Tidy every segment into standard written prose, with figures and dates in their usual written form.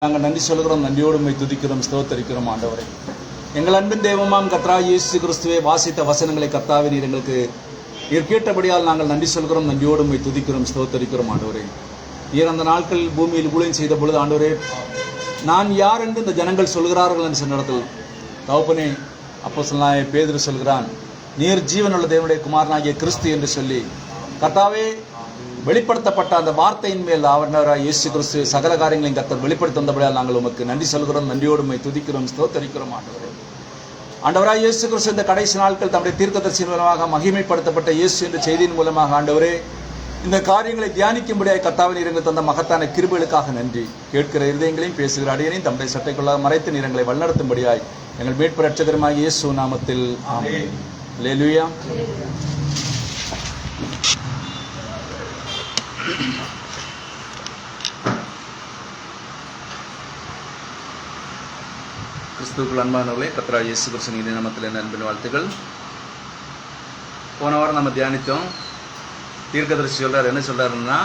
நாங்கள் நன்றி சொல்கிறோம், நன்றியோடு துதிக்கிறோம், ஸ்தோத்தரிக்கிறோம். ஆண்டவரை, எங்கள் அன்பின் தெய்வமாம் கர்த்தராகிய இயேசு கிறிஸ்துவே, வாசித்த வசனங்களை கர்த்தாவே நீர் எங்களுக்கு நீர் கேட்டபடியால் நாங்கள் நன்றி சொல்கிறோம், நன்றியோடு துதிக்கிறோம், ஸ்தோத்தரிக்கிறோம். ஆண்டவரே, நீர் அந்த நாட்களில் பூமியில் ஊழியம் செய்த பொழுது ஆண்டவரே, நான் யார் என்று இந்த ஜனங்கள் சொல்கிறார்கள் என்று சொன்ன இடத்தில் தகப்பனே, அப்போஸ்தலனாகிய பேதுரு சொல்கிறான், நீர் ஜீவனுள்ள தேவனுடைய குமாரனாகிய கிறிஸ்து என்று சொல்லி கர்த்தாவே வெளிப்படுத்தப்பட்ட அந்த வார்த்தையின் மேல் ஆவணராக இயேசு கிறிஸ்து சகல காரியங்களையும் கர்த்தர் வெளிப்படுத்தி வந்தபடியால் நாங்கள் உமக்கு நன்றி சொல்கிறோம், நன்றியோடு துதிக்கிறோம், ஸ்தோத்தரிக்கிறோம். ஆண்டவராக இயேசு கிறிஸ்து இந்த கடைசி நாட்கள் தம்முடைய தீர்க்கதரிசியின் மூலமாக மகிமைப்படுத்தப்பட்ட இயேசு என்ற செய்தியின் மூலமாக ஆண்டவரே, இந்த காரியங்களை தியானிக்கும்படியாக கர்த்தாவே நீர் எங்களுக்கு தந்த மகத்தான கிருபைகளுக்காக நன்றி. கேட்கிற இருதயங்களையும் பேசுகிற அடியனையும் தம்முடைய சட்டைக்குள்ளாக மறைத்து நீர் எங்களை வழிநடத்தும்படியாய் எங்கள் மீட்பு இரட்சகருமாகிய இயேசு நாமத்தில் ஆமென். அல்லேலூயா. கிறிஸ்துவுக்குள் அன்பானவர்களே, கர்த்தராகிய இயேசு கிறிஸ்துவின் நாமத்தில் என் அன்பின் வாழ்த்துக்கள். போன வாரம் நம்ம தியானித்தோம். தீர்க்கதரிசி சொல்றார், என்ன சொல்றாருன்னா,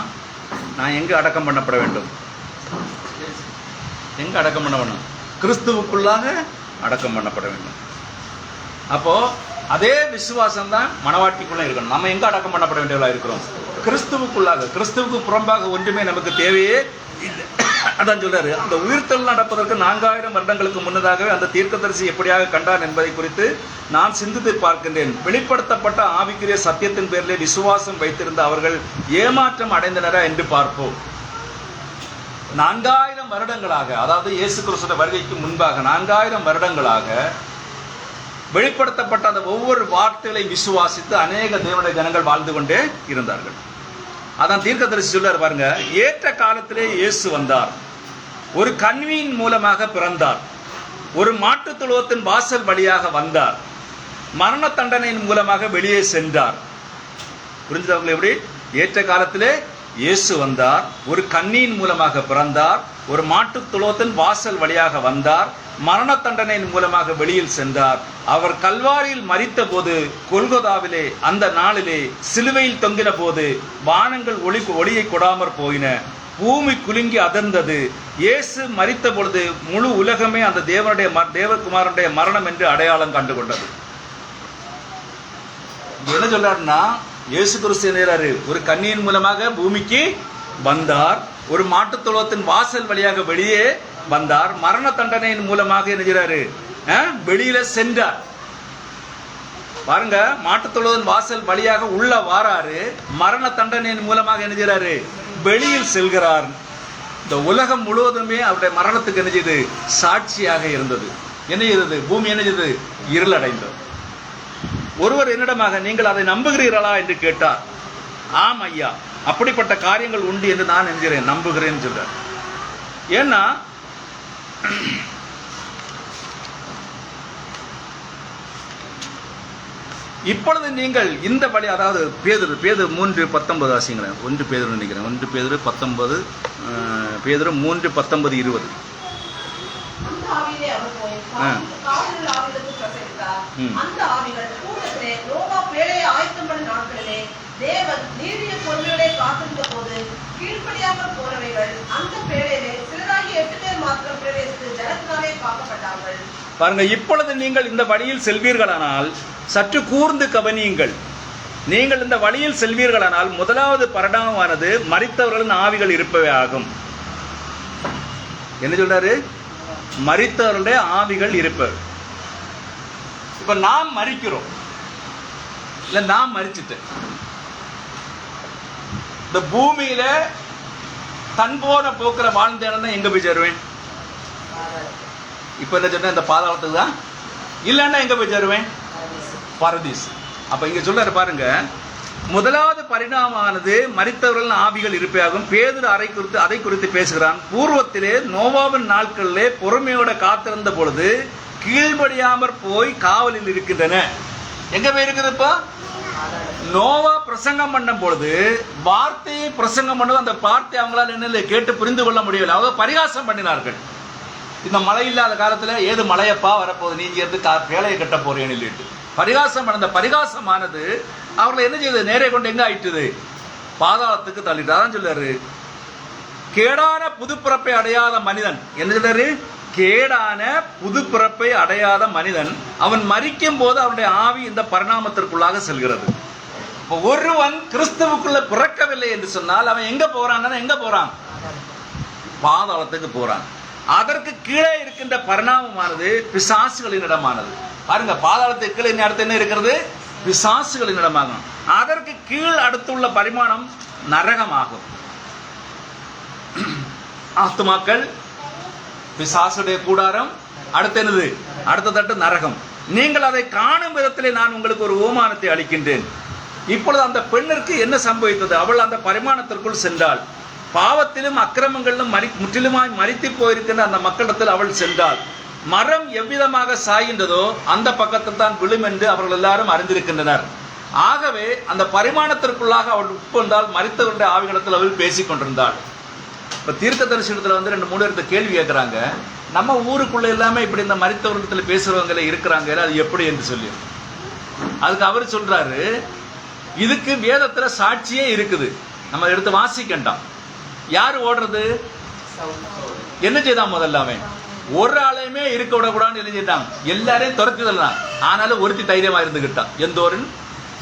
நான் எங்கே அடக்கம் பண்ணப்பட வேண்டும்? எங்கே அடக்கம் பண்ண வேண்டும்? கிறிஸ்துவுக்குள்ளாக அடக்கம் பண்ணப்பட வேண்டும். அப்போ அதே விசுவாசம் தான் மனவாட்டிக்குள்ள இருக்கணும். நம்ம எங்க அடக்கம் பண்ணப்பட வேண்டியவர்களா இருக்கிறோம்? கிறிஸ்துவுக்குள்ளாக. கிறிஸ்துவுக்கு புறம்பாக ஒன்றுமே நமக்கு தேவையே இல்லை. அதான் சொல்றாரு, அந்த உயிர்த்தல் நடப்பதற்கு 4000 வருடங்களுக்கு முன்னதாகவே அந்த தீர்க்கதரிசி எப்படியாக கண்டான் என்பதை குறித்து நான் சிந்தித்து பார்க்கின்றேன். வெளிப்படுத்தப்பட்ட ஆவிக்குரிய சத்தியத்தின் பேரிலே விசுவாசம் வைத்திருந்த அவர்கள் ஏமாற்றம் அடைந்தனரா என்று பார்ப்போம். 4000 வருடங்களாக, அதாவது இயேசு கிறிஸ்துவின் வருகைக்கு முன்பாக 4000 வருடங்களாக வெளிப்படுத்தப்பட்ட அந்த ஒவ்வொரு வார்த்தைகளை விசுவாசித்து அநேக தேவனுடைய ஜனங்கள் வாழ்ந்து கொண்டே இருந்தார்கள். அதான் தீர்க்கதரிசி சொல்றார் பாருங்க, ஏற்ற காலத்திலே இயேசு வந்தார், ஒரு கன்னியின் மூலமாக பிறந்தார், ஒரு மாட்டுத் தொழுவத்தின் வாசல் வழியாக வந்தார், மரண தண்டனையின் மூலமாக வெளியே சென்றார். புரிஞ்சவர்கள் எப்படி? ஏற்ற காலத்திலே இயேசு வந்தார், ஒரு கன்னியின் மூலமாக பிறந்தார், ஒரு மாட்டுத் தொழுவத்தின் வாசல் வழியாக வந்தார், மரண தண்டனையின் மூலமாக வெளியில் சென்றார். அவர் கல்வாரியில் மரித்த போது, கொல்கொதாவிலே அந்த நாளிலே சிலுவையில் தொங்கின போது வானங்கள் ஒளியை கொடாமற் போயின, பூமி குலுங்கி அதிர்ந்தது. இயேசு மரித்த பொழுது முழு உலகமே அந்த தேவகுமாரனுடைய மரணம் என்று அடையாளம் கண்டு கொண்டது. என்ன சொல்றாருன்னா, இயேசு கிறிஸ்து செய்றாரு, ஒரு கன்னியின் மூலமாக பூமிக்கு வந்தார், ஒரு மாட்டுத் தொழுவத்தின் வாசல் வழியாக வெளியே வந்தார், மரண தண்டனையின் மூலமாக என்ன செய்றாரு? வெளியில சென்றார். பாருங்க, மாட்டுத் தொழுவத்தின் வாசல் வழியாக உள்ள வாராரு, மரண தண்டனையின் மூலமாக என்ன செய்றாரு? வெளியில் செல்கிறார். இந்த உலகம் முழுவதுமே அவருடைய மரணத்துக்கு என்ன செய்து? சாட்சியாக இருந்தது. என்ன செய்தது? பூமி என்ன செய்தது? இருள் அடைந்தது. ஒருவர் என்னிடமாக, நீங்கள் அதை நம்புகிறீர்களா என்று கேட்டார். ஆம் ஐயா, அப்படிப்பட்ட காரியங்கள் உண்டு என்று நான் என்கிறேன், நம்புகிறேன் சொல்றார். ஏன்னா இப்பொழுது நீங்கள் இந்த வழி, அதாவது பேதுரு 3:19 ஆசிங்களேன். 1 பேதுரு நினைக்கிறேன், 1 பேதுரு 19, பேதுரு 3:19-20. தேவன் நீடிய பொறுமையோடு காத்திருந்த போது கீழ்ப்படியாமல் போனவைகள் அந்த பேழையிலே சிலராகி 8 பேர் மாத்திரம் பிரவேசித்து ஜனத்தினாலே காக்கப்பட்டார்கள். பாருங்க, இப்பொழுது நீங்கள் இந்த வழியில் செல்வீர்களானால், சற்று கூர்ந்து கவனியுங்கள். நீங்கள் இந்த வழியில் செல்வீர்களானால் முதலாவது பரிணாமமானது மரித்தவர்களின் ஆவிகள் இருப்பவே ஆகும். என்ன சொல்றாரு? மரித்தவர்களுடைய ஆவிகள் இருப்பது. இப்ப நாம் மரிக்கிறோம், இல்ல நான் மரிச்சிட்டேன். இந்த பூமியில தன் போன போக்குற வாழ்ந்தேன்னா எங்க போய் சேருவேன்? இப்ப என்ன சொன்ன, இந்த பாதாளத்துக்கு தான். இல்லைன்னா எங்க போய் சேருவேன்? பரதீஸ். அப்ப இங்க சொல்றாரு பாருங்க, முதலாவது பரிணாமமானது மரித்தவர்கள் ஆவிகள் இருப்பையாகும். பேதுரு அதை குறித்து பேசுகிறான். பூர்வத்திலே நோவாவின் நாட்களிலே பொறுமையோட காத்திருந்த பொழுது கீழ்படியாமற் போய் காவலில் இருக்கின்றன. எங்க போய் இருக்குதுப்பா? நோவா பிரசங்கம் பண்ணும் பொழுது வார்த்தையை பிரசங்கம் பண்ணுவது, அந்த வார்த்தை அவங்களால் என்ன கேட்டு புரிந்து கொள்ள முடியவில்லை. அவங்க பரிகாசம் பண்ணினார்கள். இந்த மழை இல்லாத காலத்துல ஏது மழையப்பா வரப்போகுது, நீங்க இருந்து வேலையை கட்ட போறேன்னு பரிகாசம் பண்ண, அந்த பரிகாசமானது அவர்களை என்ன செய்யுது? நேரே கொண்டு எங்க ஆயிட்டுது? பாதாளத்துக்கு தள்ளிட்டு. அதான் சொல்றாரு, கேடான புதுப்பிறப்பை அடையாத மனிதன் என்ன சொல்றாரு? கேடான புதுப்பிறப்பை அடையாத மனிதன் அவன் மரிக்கும் போது அவனுடைய ஆவி இந்த பரிணாமத்திற்குள்ளாக செல்கிறது. ஒருவன் கிறிஸ்துவுக்குள்ள பிறக்கவில்லை என்று சொன்னால் அவன் எங்க போறான்? எங்க போறான்? பாதாளத்துக்கு போறான். அதற்கு கீழே இருக்கின்ற பரிணாமமானது பிசாசுகளின் இடமானது. பாருங்க, பாதாளத்துக்கு கீழே அடுத்து என்ன இருக்கிறது? பிசாசுகளின் இடமாகும். அதற்கு கீழ் அடுத்துள்ள பரிமாணம் நரகமாகும். ஆத்துமாக்கள், பிசாசுடைய கூடாரம், அடுத்து என்னது? அடுத்த தட்டு நரகம். நீங்கள் அதை காணும் விதத்திலே நான் உங்களுக்கு ஒரு ஓமானத்தை அளிக்கின்றேன். இப்பொழுது அந்த பெண்ணிற்கு என்ன சம்பவித்தது? அவள் அந்த பரிமாணத்திற்குள் சென்றாள். பாவத்திலும் அக்கிரமங்களிலும் முற்றிலுமாய் மரித்து போயிருக்கின்ற அந்த மக்களிடத்தில் அவள் சென்றாள். மரம் எவ்விதமாக சாய்கின்றதோ அந்த பக்கத்தில் தான் விழும் என்று அவர்கள் எல்லாரும் அறிந்திருக்கின்றனர். ஆகவே அந்த பரிமாணத்திற்குள்ளாக அவள் உட்கொண்டால் மரித்தவருடைய ஆவிகளத்தில் அவள் பேசிக் கொண்டிருந்தாள். இப்ப தீர்க்க தரிசனத்துல 2-3 பேர் கேள்வி கேட்கிறாங்க. நம்ம ஊருக்குள்ள எல்லாமே இப்படி இந்த மரித்தவர்களிடத்தில் பேசுறவங்கள இருக்கிறாங்க, அது எப்படி என்று சொல்லி. அதுக்கு அவர் சொல்றாரு, இதுக்கு வேதத்துல சாட்சியே இருக்குது, நம்ம எடுத்து வாசிக்கண்டாம். யாரு ஓடுறது? என்ன செய்தான்? முதல்ல அவன் ஒரு ஆளையுமே இருக்க விடக்கூடாதுன்னு எழுதிட்டான். எல்லாரையும் துரத்துதல்லாம். ஆனாலும் ஒருத்தி தைரியமா இருந்துகிட்டான். எந்தோரின்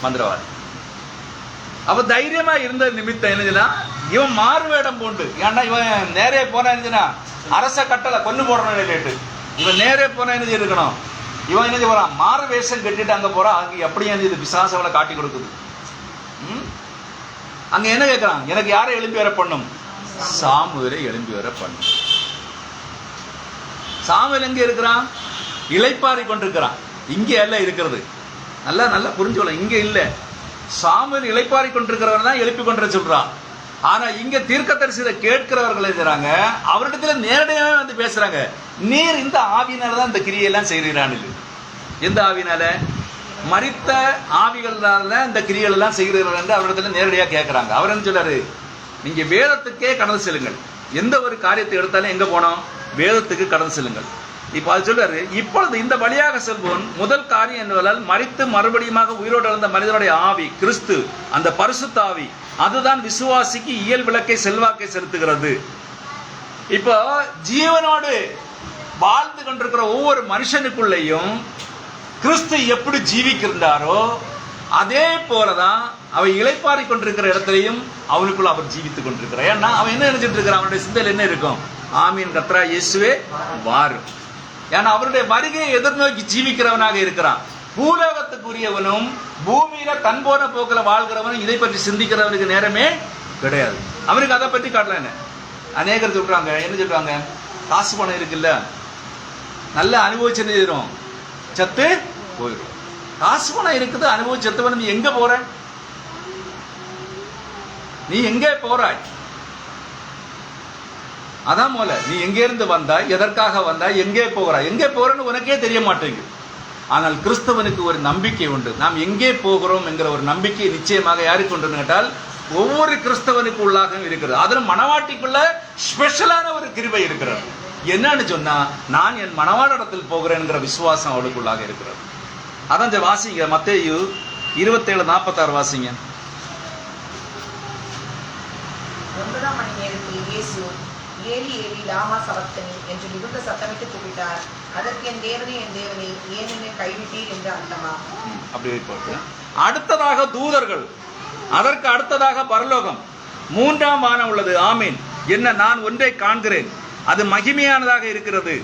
மந்திரவாதி. அவ தைரியமா இருந்த நிமித்தம் என்னதுன்னா, இவன் மாறுவேடம் போண்டு. ஏன்னா இவன் நேரே போனா என்னதுன்னா அரச கட்டளை கொண்டு போடணும் கேட்டு இவன் நேரே போனா என்ன இருக்கணும்? இவன் என்ன போறான்? மாறு வேஷம் கட்டிட்டு அங்க போறான். அங்க எப்படி இது பிசாசவளை காட்டி கொடுக்குது. அங்க என்ன கேட்கிறான்? எனக்கு யாரை எழுப்பி வர பண்ணும்? சாமுவேலை எழுப்பி வர பண்ணும். சாமுவேல் எங்க இருக்கிறான்? இளைப்பாரி கொண்டிருக்கிறான். இங்க எல்லாம் இருக்கிறது. நல்லா நல்லா புரிஞ்சுக்கணும். இங்க இல்ல, சாமுவேல் இளைப்பாரி கொண்டிருக்கிறவன் தான் எழுப்பி கொண்டு சொல்றான். ஆனா இங்க தீர்க்கதரிசியை கேட்கிறவர்கள் இருக்கிறாங்க, அவரிடத்துல நேரடியாவே வந்து பேசுறாங்க. நீர் இந்த ஆவியினாலதான் இந்த கிரியெல்லாம் செய்கிறான். எந்த ஆவினால? மரித்த ஆவிகளால இந்த கிரியைகள் எல்லாம் செய்கிறீர்கள் என்று அவரிடத்துல நேரடியா கேட்கிறாங்க. அவர் என்ன சொல்றாரு? நீங்க வேதத்துக்கே கடந்து செல்லுங்கள். எந்த ஒரு காரியத்தை எடுத்தாலும் எங்க போனோம்? வேதத்துக்கு கடந்து செல்லுங்கள். இப்ப அது சொல்றாரு, இப்பொழுது இந்த வழியாக செல்வோன் முதல் காரியம் என்னவென்றால், மரித்து மறுபடியுமாக உயிரோடு எழுந்த மனிதனுடைய ஆவி கிறிஸ்து, அந்த பரிசுத்த ஆவி, அதுதான் விசுவாசிக்கு இயல் விளக்கை செல்வாக்கை செலுத்துகிறது. இப்போ ஜீவனோடு வாழ்ந்து கொண்டிருக்கிற ஒவ்வொரு மனுஷனுக்குள்ளேயும் கிறிஸ்து எப்படி ஜீவிக்கின்றாரோ அதே போலதான் அவை இளைப்பாரி கொண்டிருக்கிற இடத்திலையும் அவனுக்குள்ள அவர் ஜீவித்துக் கொண்டிருக்கிறார். ஏன்னா அவன் என்ன நினைச்சிட்டு இருக்கிறான்? அவனுடைய சிந்தையில் என்ன இருக்கும்? ஆமீன் கர்த்தரா இயேசுவே வாரும். ஏன்னா அவருடைய வருகையை எதிர்நோக்கி ஜீவிக்கிறவனாக இருக்கிறான். பூலோகத்துக்குரியவனும் பூமியில தன் போன போக்கில் வாழ்கிறவனும் இதை பற்றி சிந்திக்கிறவனுக்கு நேரமே கிடையாது. அவனுக்கு அதை பற்றி காட்டல. என்ன அநேகர் சொல்றாங்க, என்ன சொல்றாங்க? காசு பணம் இருக்குல்ல, நல்ல அனுபவிச்சு செய்யறோம், சத்து போயிடும். காசு பணம் இருக்குது, அனுபவிச்சு செத்துவன். நீ எங்க போற? நீ எங்கே போறாய்? அதான் போல, நீ எங்கே இருந்து வந்தாய், எதற்காக வந்தாய், எங்கே போகிறாய்? எங்கே போறன்னு உனக்கே தெரிய மாட்டேங்குது. ஆனால் கிறிஸ்தவனுக்கு ஒரு நம்பிக்கை உண்டு. நாம் எங்கே போகிறோம் என்கிற ஒரு நம்பிக்கை நிச்சயமாக யாருக்கு உண்டு கேட்டால் ஒவ்வொரு கிறிஸ்தவனுக்கு உள்ளாகவும் இருக்கிறது. அதில் மணவாட்டிக்குள்ள ஸ்பெஷலான ஒரு கிருபை இருக்கிறது. என்னன்னு சொன்னா, நான் என் மணவாளரிடத்தில் போகிறேன்ங்கிற விசுவாசம் அவளுக்குள்ளாக இருக்கிறது. அதான் வாசிங்க, மத்தேயு 27:46 வாசிங்க. 9ஆம் மணி நேரத்தில் இயேசு ஏலி ஏலி லாமா சபக்தனி என்று மிகுந்த சத்தமிட்டு கூப்பிட்டார். அதற்கு என் தேவனே ஏன் என்னை கைவிட்டீர் என்று அர்த்தமா? அப்படி போட்டு அடுத்ததாக தூதர்கள், அதற்கு அடுத்ததாக பரலோகம், 3ஆம் வானம் உள்ளது. ஆமீன். என்ன நான் ஒன்றை காண்கிறேன், அது மகிமையானதாக இருக்கிறது.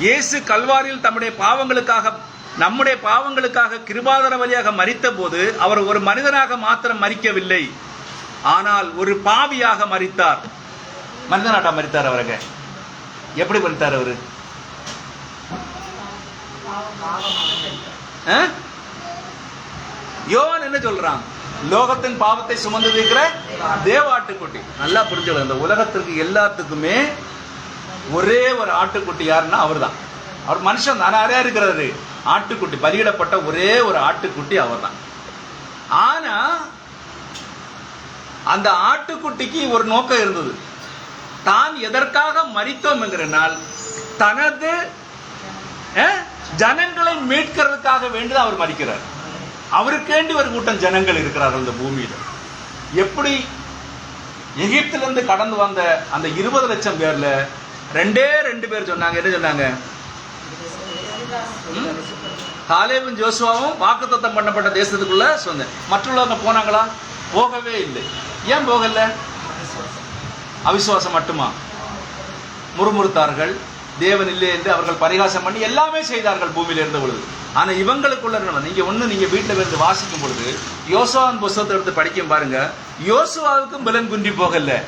இயேசு கல்வாரியில் நம்முடைய பாவங்களுக்காக கிருபாதார வழியாக மரித்த போது அவர் ஒரு மனிதனாக மாத்திரம் மரிக்கவில்லை, ஆனால் ஒரு பாவியாக மரித்தார். மனிதனாட்டா மரித்தார். அவருங்க எப்படி மரித்தார்? அவரு யோவான் என்ன சொல்றான்? லோகத்தின் பாவத்தை சுமந்து இருக்கிற தேவ ஆட்டுக்குட்டி. நல்லா புரிஞ்சுக்கணும். இந்த உலகத்திற்கு எல்லாத்துக்குமே ஒரே ஒரு ஆட்டுக்குட்டி யாருன்னா அவர் தான். அவர் மனுஷன் தானே இருக்கிறது. ஆட்டுக்குட்டி, பலியிடப்பட்ட ஒரே ஒரு ஆட்டுக்குட்டி அவர் தான். ஆனா அந்த ஆட்டுக்குட்டிக்கு ஒரு நோக்கம் இருந்தது. தான் எதற்காக மரித்தோம் என்கிறனால் தனது ஜனங்களை மீட்கிறதுக்காக வேண்டி அவர் மரிக்கிறார். அவருக்கேண்டி ஒரு கூட்டம் ஜனங்கள் இருக்கிறார்கள் இந்த பூமியில. எப்படி எகிப்திலிருந்து கடந்து வந்த அந்த 20 லட்சம் பேர்ல 2 பேர் சொன்னாங்க. என்ன சொன்னாங்க? காலேபும் ஜோசுவாவும் வாக்குத்தத்தம் பண்ணப்பட்ட தேசத்துக்குள்ள சொந்த. மற்றவங்க போனாங்களா? போகவே இல்லை. ஏன் போகல? அவிசுவாசம் மட்டுமா? முறுமுறுத்தார்கள், தேவன் இல்லை என்று அவர்கள் பரிகாசம் பண்ணி எல்லாமே செய்தார்கள் பூமியில இருந்த பொழுது. ஆனா இவங்களுக்குள்ள நீங்க வீட்டுல இருந்து வாசிக்கும் பொழுது யோசுவாவின் புத்தகத்தை எடுத்து படிக்கும் பாருங்க. யோசுவாவுக்கும் பலன் குன்றி போகல,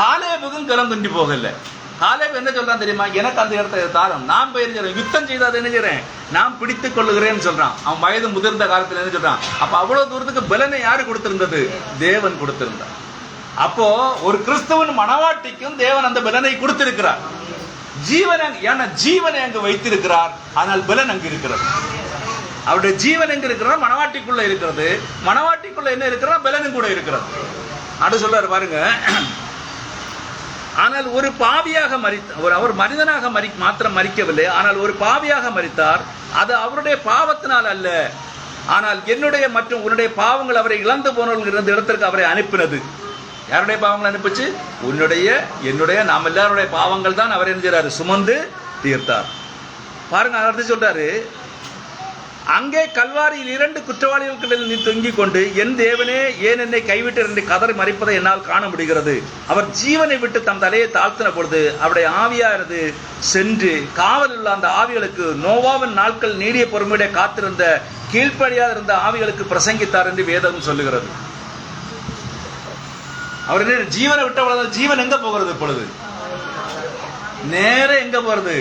காலேபுக்கும் பலன் குன்றி போகல. காலேப் என்ன சொல்றான் தெரியுமா? எனக்கு அந்த இடத்தை தாரம், நான் போயிருக்கிறேன், யுத்தம் செய்தாது என்ன செய்றேன், நான் பிடித்துக் கொள்ளுகிறேன்னு சொல்றான். அவன் வயது முதிர்ந்த காலத்துல என்ன சொல்றான்? அப்ப அவ்வளவு தூரத்துக்கு பலனை யாரு கொடுத்திருந்தது? தேவன் கொடுத்திருந்தார். அப்போ ஒரு கிறிஸ்தவன் மனவாட்டிக்கும் தேவன் அந்த பலனை கொடுத்திருக்கிறார். ஜீவனை அங்கு வைத்திருக்கிறார். ஆனால் பலன் அங்கு இருக்கிறது. அவருடைய ஜீவன் எங்க இருக்கிறார்? மனவாட்டிக்குள்ள இருக்கிறது. மனவாட்டிக்குள்ள என்ன இருக்கிறார்? பலனும் கூட இருக்கிறது. அது சொல்றாரு பாருங்க. ஆனால் ஒரு பாவியாக அவர் மனிதனாக மாத்திரம் மரிக்கவில்லை, ஆனால் ஒரு பாவியாக மரித்தார். அது அவருடைய பாவத்தினால் அல்ல, ஆனால் என்னுடைய மற்றும் உன்னுடைய பாவங்கள் அவரை இழந்து போனவர்கள் இருந்த இடத்திற்கு அவரை அனுப்பினது. யாருடைய பாவங்கள் அனுப்பிச்சு? உன்னுடைய என்னுடைய நாம் எல்லாருடைய பாவங்கள் தான் அவர் என்கிறாரு சுமந்து தீர்த்தார். பாருங்க, அடுத்து சொல்றாரு, அங்கே கல்வாரியில் 2 குற்றவாளிகளுக்கு நீ தொங்கிக் கொண்டு என் தேவனே ஏன் என்னை கைவிட்டு என்று கதறி மறிப்பதை என்னால் காண முடிகிறது. அவர் ஜீவனை விட்டு தம் தலையை தாழ்த்தின பொழுது அவருடைய ஆவியானது சென்று காவலில் உள்ள அந்த ஆவிகளுக்கு நோவாவின் நாட்கள் நீடிய பொறுமையுடைய காத்திருந்த கீழ்ப்படியாக இருந்த ஆவிகளுக்கு பிரசங்கித்தார் என்று வேதம் சொல்லுகிறது. அவர் என்ன ஜீவனை விட்ட ஜீவன் எங்க போகிறது? பொழுது நேர எங்க போறது?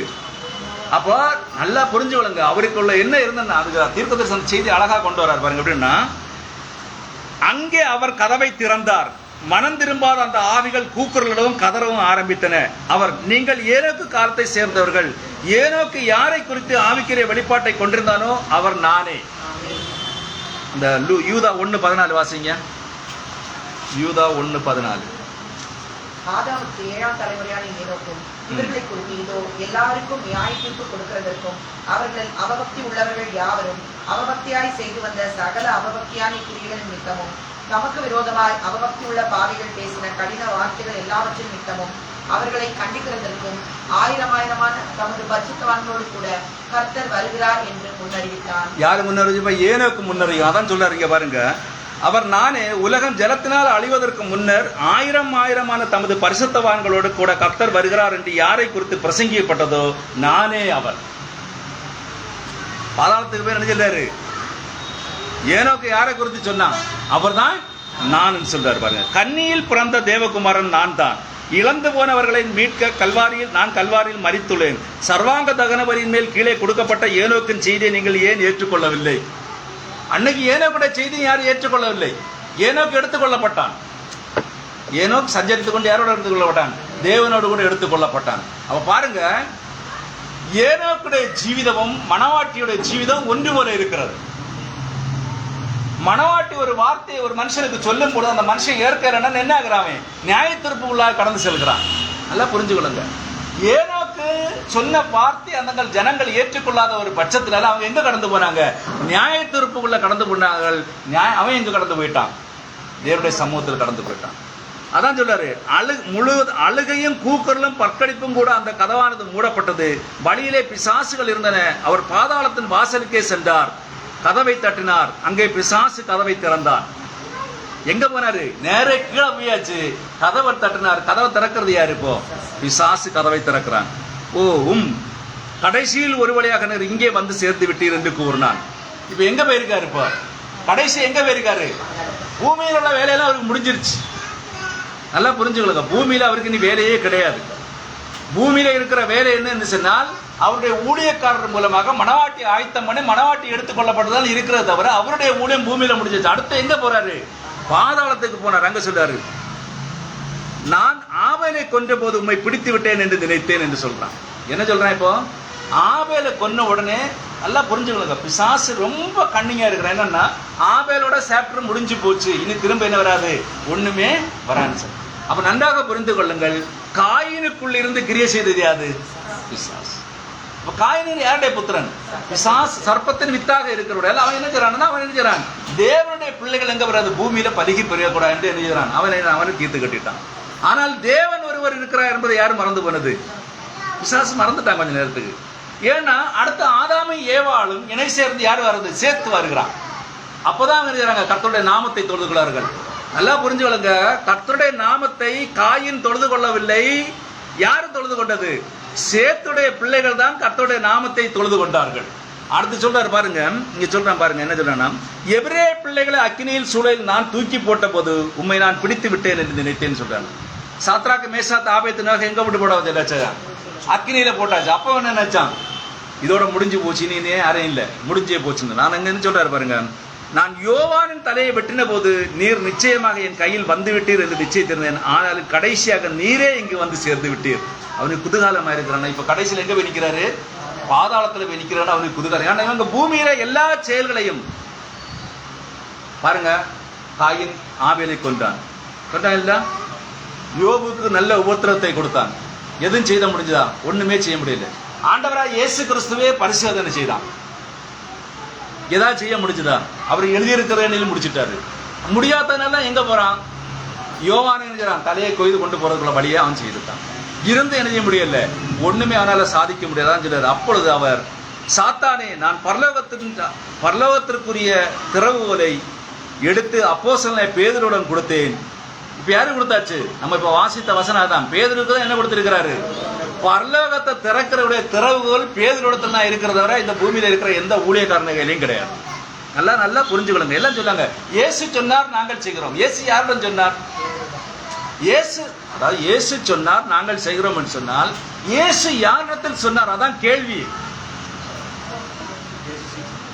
அப்போ நல்லா புரிஞ்சு கொள்ளுங்க, அவருக்குள்ள என்ன இருந்ததுன்னா அதுக்கு தீர்க்கதரிசன செய்தி அழகா கொண்டு வர்றார் பாருங்க. எப்படின்னா, அங்கே அவர் கதவை திறந்தார், மனம் திரும்பாத அந்த ஆவிகள் கூக்குரலிடவும் கதறவும் ஆரம்பித்தன. அவர், நீங்கள் ஏனோக்கு காலத்தை சேர்ந்தவர்கள், ஏனோக்கு யாரை குறித்து ஆவிக்கிற வெளிப்பாட்டை கொண்டிருந்தானோ அவர் நானே. இந்த யூதா 1:14 வாசிங்க. யூதா 1:14. ஆதாமுக்கு 7ஆம் தலைமுறையான ஏனோக்கும் இவர்களை குறித்து இதோ எல்லாருக்கும் நியாய தீர்ப்பு கொடுக்கிறதற்கும் அவர்கள் அவபக்தி உள்ளவர்கள் யாவரும் அவபக்தியாய் செய்து வந்த சகல அவபக்தியான கிரியைகள் நிமித்தமும் நமக்கு விரோதமாய் அவபக்தி உள்ள பாவிகள் பேசின கடின வார்த்தைகள் எல்லாவற்றின் நிமித்தமும் அவர்களை கண்டிக்கிறதற்கும் 1000 தமது பரிசுத்தவான்களோடு கூட கர்த்தர் வருகிறார் என்று முன்னறிவித்தார். யாரு முன்னறிவிப்பா? ஏனோக்கு முன்னறியும். அதான் சொல்றாருங்க பாருங்க. அவர் நானே உலகம் ஜலத்தினால் அழிவதற்கு முன்னர் 1000 தமது பரிசுத்தவான்களோடு கூட கர்த்தர் வருகிறார் என்று யாரை குறித்து பிரசங்கிக்கப்பட்டதோ நானே அவர். பாதாளத்துக்கு பேர் என்ன சொல்றாரு? ஏனோக்கு யாரை குறித்து சொன்னான்? அவர் தான் நான் சொல்றாரு பாருங்க. கன்னியில் பிறந்த தேவகுமாரன் நான் தான். இழந்து போனவர்களை மீட்க நான் கல்வாரியில் மரித்துள்ளேன். சர்வாங்க தகனபலியின் மேல் கீழே கொடுக்கப்பட்ட ஏனோக்கின் செய்தியை நீங்கள் ஏன் ஏற்றுக்கொள்ளவில்லை? அன்னைக்கு ஏனோக்குடைய செய்தி யாரும் ஏற்றுக்கொள்ளவில்லை. ஏனோக்கு எடுத்துக்கொள்ளப்பட்டான். ஏனோக்கு சஞ்சரித்துக் கொண்டு யாரோட எடுத்துக்கொள்ளப்பட்டான்? தேவனோடு கூட எடுத்துக்கொள்ளப்பட்டான். அப்ப பாருங்க, ஏனோக்குடைய ஜீவிதமும் மணவாட்டியுடைய ஜீவிதம் ஒன்று போல இருக்கிறது. மணவாட்டி ஒரு வார்த்தையை ஒரு மனுஷனுக்கு சொல்லும் பொழுது அந்த மனுஷன் ஏற்கிறன்னா என்ன ஆகிறான்? நியாய தீர்ப்பு உள்ளாக கடந்து செல்கிறான். நல்லா புரிஞ்சுக்கொள்ளுங்க. ஏனோக்கு சொன்ன வார்த்தை அந்த ஜனங்கள் ஏற்றுக்கொள்ளாத ஒரு பட்சத்தினால அவங்க எங்க கடந்து போனாங்க? நியாய தீர்ப்புக்குள்ள கடந்து போனார்கள். அவன் எங்க கடந்து போயிட்டான்? தேவனுடைய சமூகத்தில் கடந்து போயிட்டான். அதான் சொல்றாரு, அழுகையும் கூக்குரலும் பற்கடிப்பும் கூட அந்த கதவானது மூடப்பட்டது. வழியிலே பிசாசுகள் இருந்தன. அவர் பாதாளத்தின் வாசலுக்கே சென்றார், கதவை தட்டினார். அங்கே பிசாசு கதவை திறந்தான். எங்க போனாரு? நேர கீழே போயாச்சு. கதவை தட்டினார். கதவை திறக்கிறது யாரு? இப்போ பிசாசு கதவை திறக்கிறான். கடைசியில் ஒரு வழியாக இங்கே வந்து சேர்ந்து விட்டீர் என்று கூறினான். இப்ப எங்க போயிருக்காரு? இப்போ கடைசி எங்க போயிருக்காரு? பூமியில் உள்ள வேலையெல்லாம் அவருக்கு முடிஞ்சிருச்சு. நல்லா புரிஞ்சுக்கொள்ளுங்க, பூமியில அவருக்கு இனி வேலையே கிடையாது. பூமியில இருக்கிற வேலை என்னன்னு சொன்னால் அவருடைய ஊழியக்காரர் மூலமாக மணவாட்டி ஆயத்தம் பண்ணி மணவாட்டி எடுத்துக்கொள்ளப்பட்டதால் இருக்கிறது தவிர அவருடைய ஊழியம் பூமியில முடிஞ்சிச்சு. அடுத்து எங்க போறாரு? பாதாளத்துக்கு போனார். அங்க சொல்றாரு, நான் ஆபேலை கொன்ற போது உம்மை பிடித்து விட்டேன் என்று நினைத்தேன் என்று சொல்றான். என்ன சொல்றான்? இப்போ ஆபேலை கொன்ன உடனே நல்லா புரிஞ்சுக்கொள்ளுங்க, பிசாசு ரொம்ப கண்ணிங்கா இருக்கிறான். என்னன்னா, ஆபேலோட சாப்டர் முடிஞ்சு போச்சு, இனி திரும்ப என்ன வராது? ஒண்ணுமே வரான்னு சொல்லி. அப்ப நன்றாக புரிந்து கொள்ளுங்கள், காயினுக்குள் இருந்து கிரியை செய்தது யாது? பிசாசு. இப்ப காயினின் யாருடைய புத்திரன்? பிசாசு, சர்ப்பத்தின் வித்தாக இருக்கிறவர்கள். அவன் என்ன செய்றான்? அவன் என்ன செய்றான்? தேவனுடைய பிள்ளைகள் எங்க வராது? பூமியில பலிகி பெரியக்கூடாது என்று என்ன செய்றான்? அவனை தீர்த்து கட்டிட்டான். ஆனால் தேவன் ஒருவர் இருக்கிறார் என்பதை யாரும் மறந்து போனது? பிசாசு மறந்துட்டான் கொஞ்ச நேரத்துக்கு. ஏன்னா அடுத்த ஆதாமும் ஏவாளும் இணை சேர்ந்து யார் வர்றது? சேர்த்து வருகிறான். அப்பதான் நினைக்கிறாங்க கர்த்தருடைய நாமத்தை தொழுது கொள்ளார்கள். நல்லா புரிஞ்சு கொள்ளுங்க, கர்த்தருடைய நாமத்தை காயின் தொழுது கொள்ளவில்லை. யாரும் தொழுது கொண்டது? சேத்துடைய பிள்ளைகள் தான் கர்த்தருடைய நாமத்தை தொழுது கொண்டார்கள். அடுத்து சொல்றாரு பாருங்க, இங்க சொல்றான் பாருங்க, என்ன சொல்றானா, எபிரே பிள்ளைகளை அக்கினியில் சூளையில் நான் தூக்கி போட்ட போது உம்மை நான் பிடித்து விட்டேன் என்று நினைத்தேன்னு சொல்றாங்க. சாத்ராக்கு மேசாத் ஆபேத்துனாக எங்க விட்டு போட வச்சு? அக்கினியில போட்டாச்சு. அப்ப என்ன நினைச்சான்? இதோட முடிஞ்சு போச்சு, நீ யாரும் இல்லை, முடிஞ்சே போச்சுன்னு. நான் என்ன சொல்றாரு பாருங்க, நான் யோவானின் தலையை வெட்டின போது நீர் நிச்சயமாக என் கையில் வந்து விட்டீர் என்று நிச்சயித்திருந்தேன். ஆனாலும் கடைசியாக நீரே இங்கு வந்து சேர்ந்து விட்டீர். அவனுக்கு குதூகலமா இருக்கிறான். இப்ப கடைசியில் எங்க போய் நிக்கிறாரு? பாதாளத்துல போய் நிக்கிறான். அவனுக்கு குதூகலம். ஏன்னா இவங்க பூமியில எல்லா செயல்களையும் பாருங்க. காயின் ஆபேலை கொண்டான் இல்ல, யோபுக்கு நல்ல உபத்திரத்தை கொடுத்தான். எதுவும் செய்த முடிஞ்சதா? ஒண்ணுமே செய்ய முடியல. ஆண்டவராய் இயேசு கிறிஸ்துவே பரிசோதனை செய்தான். ஏதாவது செய்ய முடிஞ்சதா? அவர் எழுதியிருக்கிறேன்னு முடிச்சுட்டாரு. முடியாததுனால எங்க போறான்? யோவான் நினைக்கிறான், தலையை கொய்து கொண்டு போறதுக்குள்ள வழியே அவன் செய்துட்டான். இருந்து என்ன செய்ய முடியல, ஒண்ணுமே அவனால சாதிக்க முடியாதான்னு சொல்றாரு. அப்பொழுது அவர், சாத்தானே, நான் பரலோகத்திற்குரிய திறவுகோலை எடுத்து அப்போஸ்தலனாகிய பேதுருவுடன் கொடுத்தேன். இப்ப யாரு கொடுத்தாச்சு? நம்ம இப்ப வாசித்த வசனம் தான். பேதுருக்கு தான் என்ன கொடுத்திருக்கிறாரு? பரலோகத்தை திறக்கிறவுடைய திறவுகோல் பேதுருவிடத்துல தான் இருக்கிறத வரை இந்த பூமியில இருக்கிற எந்த ஊழியக்காரன கையிலையும் கிடையாது. நல்லா புரிஞ்சுக்கொள்ளுங்க. எல்லாம் சொன்னாங்க, இயேசு சொன்னார் நாங்கள் செய்கிறோம். இயேசு யாருடன் சொன்னார்? இயேசு, அதாவது இயேசு சொன்னார் நாங்கள் செய்கிறோம் என்று சொன்னால் இயேசு யாரிடத்தில் சொன்னார்? அதான் கேள்வி.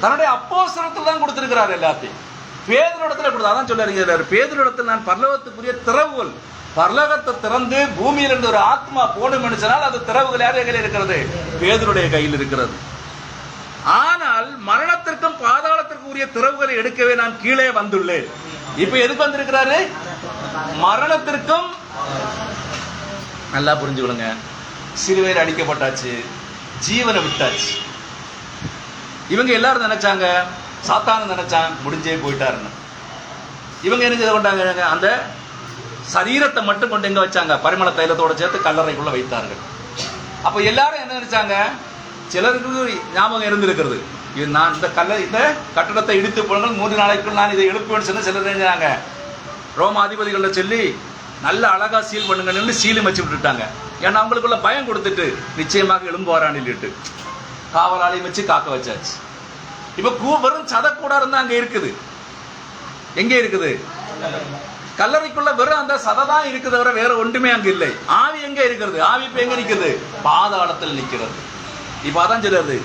தன்னுடைய அப்போஸ்தலத்தில் தான் கொடுத்திருக்கிறார் எல்லாத்தையும். பேதுருவிடத்துல கொடுத்தா தான் சொல்றாரு, பேதுருவிடத்தில் நான் பரலோகத்துக்குரிய திறவுகோல், பரலோகத்தை திறந்து பூமியில் இருந்து ஒரு ஆத்மா போடும் என்று சொன்னால் அது திறவுகள் யார் கையில் இருக்கிறது? பேதுருடைய கையில் இருக்கிறது. ஆனால் மரணத்திற்கும் பாதாளத்திற்கும் உரிய திறவுகளை எடுக்கவே நான் கீழே வந்துள்ளேன். இப்ப எதுக்கு வந்திருக்கிறாரு? மரணத்திற்கும். நல்லா புரிஞ்சுக்கொள்ளுங்க, சிலுவையில் அடிக்கப்பட்டாச்சு, ஜீவனை விட்டாச்சு. இவங்க எல்லாரும் நினைச்சாங்க, சாத்தான நினைச்சான் முடிஞ்சே போயிட்டாருன்னு. இவங்க என்ன செய்து கொண்டாங்க? அந்த சரீரத்தை மட்டும் கொண்டு எங்க வச்சாங்க? பரிமள தைலத்தோட சேர்த்து கல்லறைக்குள்ள வைத்தார்கள். அப்ப எல்லாரும் என்ன நினைச்சாங்க? சிலருக்கு ஞாபகம் இருந்திருக்கிறது, நான் இந்த கட்டடத்தை இடித்து போடுங்கள், 3 நாளைக்குள் நான் இதை எழுப்புவேன்னு சொன்ன சிலர் நினைச்சாங்க. ரோம அதிபதிகள சொல்லி நல்ல அழகா சீல் பண்ணுங்கன்னு சீலும் வச்சு விட்டுட்டாங்க. ஏன்னா அவங்களுக்குள்ள பயம் கொடுத்துட்டு நிச்சயமாக எழும்பு வரானிட்டு காவலாளையும் வச்சு காக்க வச்சாச்சு. இப்ப வெறும் சதக்கூடாரம் தான் அங்க இருக்குது. எங்க இருக்குது? கல்லறைக்குள்ள வெறும் அந்த சதை தான் இருக்குது, வர வேற ஒன்றுமே அங்க இல்லை. ஆவி எங்க இருக்கிறது? ஆவி இப்ப எங்க நிற்கிறது? பாதாளத்தில் நிற்கிறது. இப்ப அதான் சொல்றது,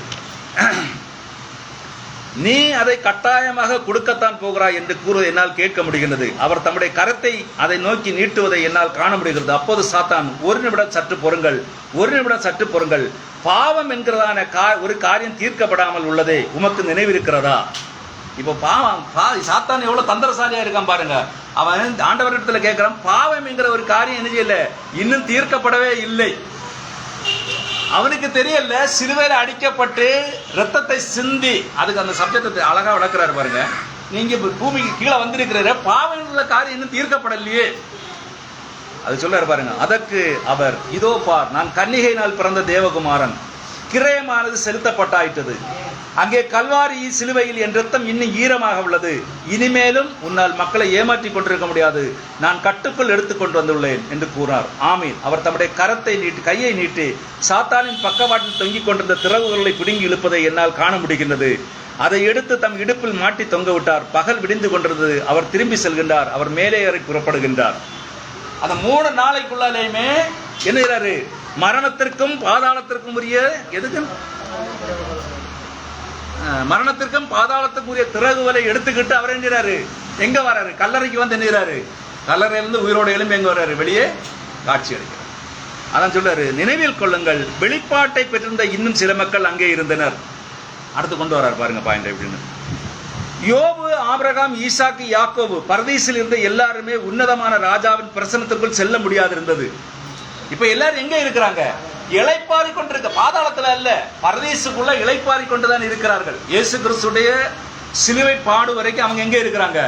நீ அதை கட்டாயமாக கொடுக்கத்தான் போகிறாய் என்று கூறுவதை என்னால் கேட்க முடிகிறது. அவர் தம்முடைய கரத்தை அதை நோக்கி நீட்டுவதை என்னால் காண முடிகிறது. அப்போது சாத்தான், ஒரு நிமிடம் சற்று பொறுங்கள், பாவம் என்கிறதான ஒரு காரியம் தீர்க்கப்படாமல் உள்ளதே உமக்கு நினைவிருக்கிறதா? இப்போ பாவம், சாத்தான் எவ்வளவு தந்திரசாலியா இருக்கான் பாருங்க. அவன் ஆண்டவரிடத்துல கேட்கிறான், பாவம் என்கிற ஒரு காரியம் என்ன செய்யல, இன்னும் தீர்க்கப்படவே இல்லை. அவனுக்கு தெரியல, சிலுவையில அடிக்கப்பட்டு ரத்தத்தை சிந்தி, அதுக்கு அந்த சப்ஜெக்டை அழகா விளக்குறாரு பாருங்க. நீங்க பூமிக்கு கீழே வந்திருக்கிற பாவம் உள்ள காரியம் இன்னும் தீர்க்கப்படலையே, அது சொல்றாரு பாருங்க. அதற்கு அவர், இதோ பார், நான் கன்னிகையினால் பிறந்த தேவகுமாரன், கிரயமானது செலுத்தப்பட்டாயிட்டது. அங்கே கல்வாரி சிலுவையில் என் ரத்தம் இன்னும் ஈரமாக உள்ளது. இனிமேலும் உன்னால் மக்களை ஏமாற்றிக் கொண்டிருக்க முடியாது. நான் கட்டுக்குள் எடுத்துக்கொண்டு வந்துள்ளேன் என்று கூறினார். ஆமீன். அவர் தம்முடைய கையை நீட்டி சாத்தானின் பக்கவாட்டில் தொங்கிக் கொண்டிருந்த திறவுகளை பிடுங்கி இழுப்பதை என்னால் காண முடிகின்றது. அதை எடுத்து தம் இடுப்பில் மாட்டி தொங்க விட்டார். பகல் விடிந்து கொண்டிருந்தது. அவர் திரும்பி செல்கின்றார். அவர் மேலே ஏறி புறப்படுகின்றார். அந்த 3 நாளைக்குள்ளாலேயுமே என்ன, மரணத்திற்கும் பாதாளத்திற்கும் உரிய எதுக்கு மரணத்திற்கும் பாதாளத்துக்குரிய திறகுகளை எடுத்துக்கிட்டு அவர் என்கிறாரு, எங்க வராரு? கல்லறைக்கு வந்து என்கிறாரு. கல்லறையிலிருந்து உயிரோட எழும்பி எங்க வர்றாரு? வெளியே காட்சி அளிக்கிறார். அதான் சொல்றாரு, நினைவில் கொள்ளுங்கள், வெளிப்பாட்டை பெற்றிருந்த இன்னும் சில மக்கள் அங்கே இருந்தனர். அடுத்து கொண்டு வர்றாரு பாருங்க பாயிண்ட் எப்படின்னு. யோபு, ஆபிரகாம், ஈசாக்கு, யாக்கோபு, பரதீசில் இருந்த எல்லாருமே உன்னதமான ராஜாவின் பிரசன்னத்திற்குள் செல்ல முடியாது இருந்தது. இப்ப எல்லாரும் எங்க இருக்கிறாங்க? இளைப்பாரி கொண்டிருக்க, பாதாளத்துல அல்ல, பரதீசுக்குள்ள இளைப்பாரி கொண்டுதான் இருக்கிறார்கள். இயேசு கிறிஸ்துடைய சிலுவை பாடு வரைக்கும் அவங்க எங்க இருக்கிறாங்க?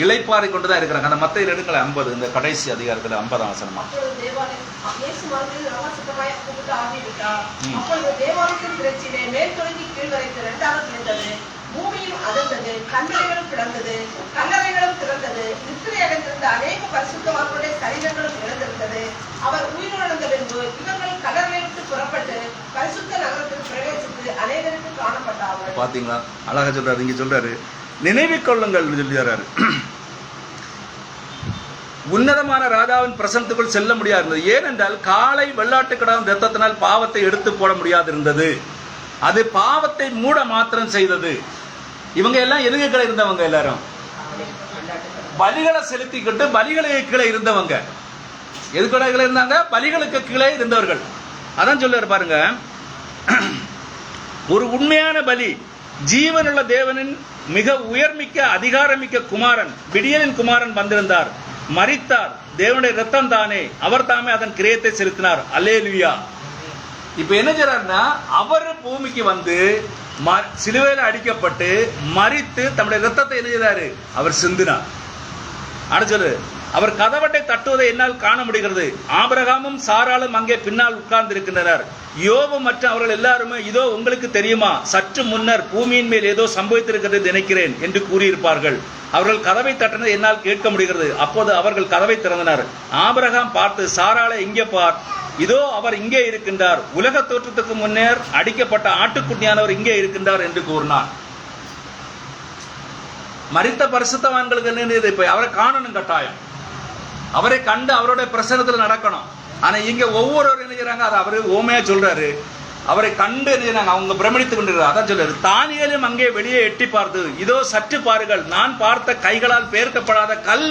இளைப்பாரி கொண்டுதான் இருக்கிறாங்க. அந்த மத்திய எடுக்கல 50, இந்த கடைசி அதிகாரத்துல 50ஆம் வசனமா. இயேசு மறுபடியும் ரகசியமாய் கூப்பிட்டு ஆரம்பித்தார். அப்பொழுது தேவாலயத்தின் திரைச்சீலை மேல் தொடங்கி கீழ் வரைக்கும் 2ஆக பிளந்தது. பூமியும் அதிர்ந்தது, கல்லறைகளும் பிளந்தது, கல்லறைகளும் திறந்தது. நித்திரை அடைந்திருந்த அநேக பரிசுத்தவான்களுடைய சரீரங்களும் இழந்திருந்தது. அவர் உயிரிழந்த பின்பு இவர்கள் கல்லறையை விட்டு புறப்பட்டு பரிசுத்த நகரத்தில் பிரவேசித்து அநேகருக்கு காணப்பட்டார்கள். பாத்தீங்களா, அழகா சொல்றாரு. இங்க சொல்றாரு, நினைவிக் கொள்ளுங்கள் சொல்லிடுறாரு. உன்னதமான ராஜாவின் பிரசனத்துக்குள் செல்ல முடியாது. ஏனென்றால் காலை வெள்ளாட்டுக்கடாவின் ரத்தத்தினால் பாவத்தை எடுத்து போட முடியாது இருந்தது. அது பாவத்தை மூட மாத்திரம் செய்தது. இவங்க எல்லாம் எதுக்கு கீழே இருந்தவங்க? எல்லாரும் பலிகளை செலுத்திக்கிட்டு பலிகளுக்கு கீழே இருந்தவங்க. எதுக்கு கீழே இருந்தாங்க? பலிகளுக்கு கீழே இருந்தவர்கள். அதான் சொல்லுவார் பாருங்க, ஒரு உண்மையான பலி, ஜீவனுள்ள தேவனின் மிக உயர்மிக்க அதிகாரமிக்க குமாரன், விடியலின் குமாரன் வந்திருந்தார், மரித்தார், தேவனுடைய ரத்தம் தானே, அவர் தாமே அதன் கிரியத்தை செலுத்தினார். அல்லேலூயா. இப்ப என்ன செய்றாருன்னா, அவர் பூமிக்கு வந்து சிலுவையில் அடிக்கப்பட்டு மரித்து தம்முடைய ரத்தத்தை என்ன செய்தாரு? அவர் சிந்தினார். அடுத்து அவர் கதவட்டை தட்டுவதை என்னால் காண முடிகிறது. ஆபிரகாமும் சாராளும் அங்கே பின்னால் உட்கார்ந்து இருக்கின்றனர். யோபு மற்றும் அவர்கள் எல்லாருமே, இதோ உங்களுக்கு தெரியுமா, சற்று முன்னர் பூமியின் மேல் ஏதோ சம்பவித்திருக்கிறது நினைக்கிறேன் என்று கூறியிருப்பார்கள். அவர்கள் கதவை தட்டினதை என்னால் கேட்க முடிகிறது. அப்போது அவர்கள் கதவை திறந்தனர். ஆபிரகாம் பார்த்து, சாராளை இங்கே பார், இதோ அவர் இங்கே இருக்கின்றார், உலக தோற்றத்துக்கு முன்னர் அடிக்கப்பட்ட ஆட்டுக்குட்டியானவர் இங்கே இருக்கின்றார் என்று கூறினார். மரித்த பரிசுத்தவான்களுக்கு என்ன? இப்ப அவரை காணணும் கட்டாயம், அவரை கண்டு அவருடைய பிரசனத்தில் நடக்கணும். ஆனா இங்க ஒவ்வொருவரும் என்ன செய்றாங்க? அதை அவரு ஓமையா சொல்றாரு. அவரை கண்டு என்ன செய்றாங்க? அவங்க பிரமித்துக் கொண்டிருக்கிறார். அதான் சொல்றாரு, தானியேலும் அங்கே வெளியே எட்டி பார்த்து, இதோ சற்று பாருங்கள், நான் பார்த்த கைகளால் பெயர்க்கப்படாத கல்,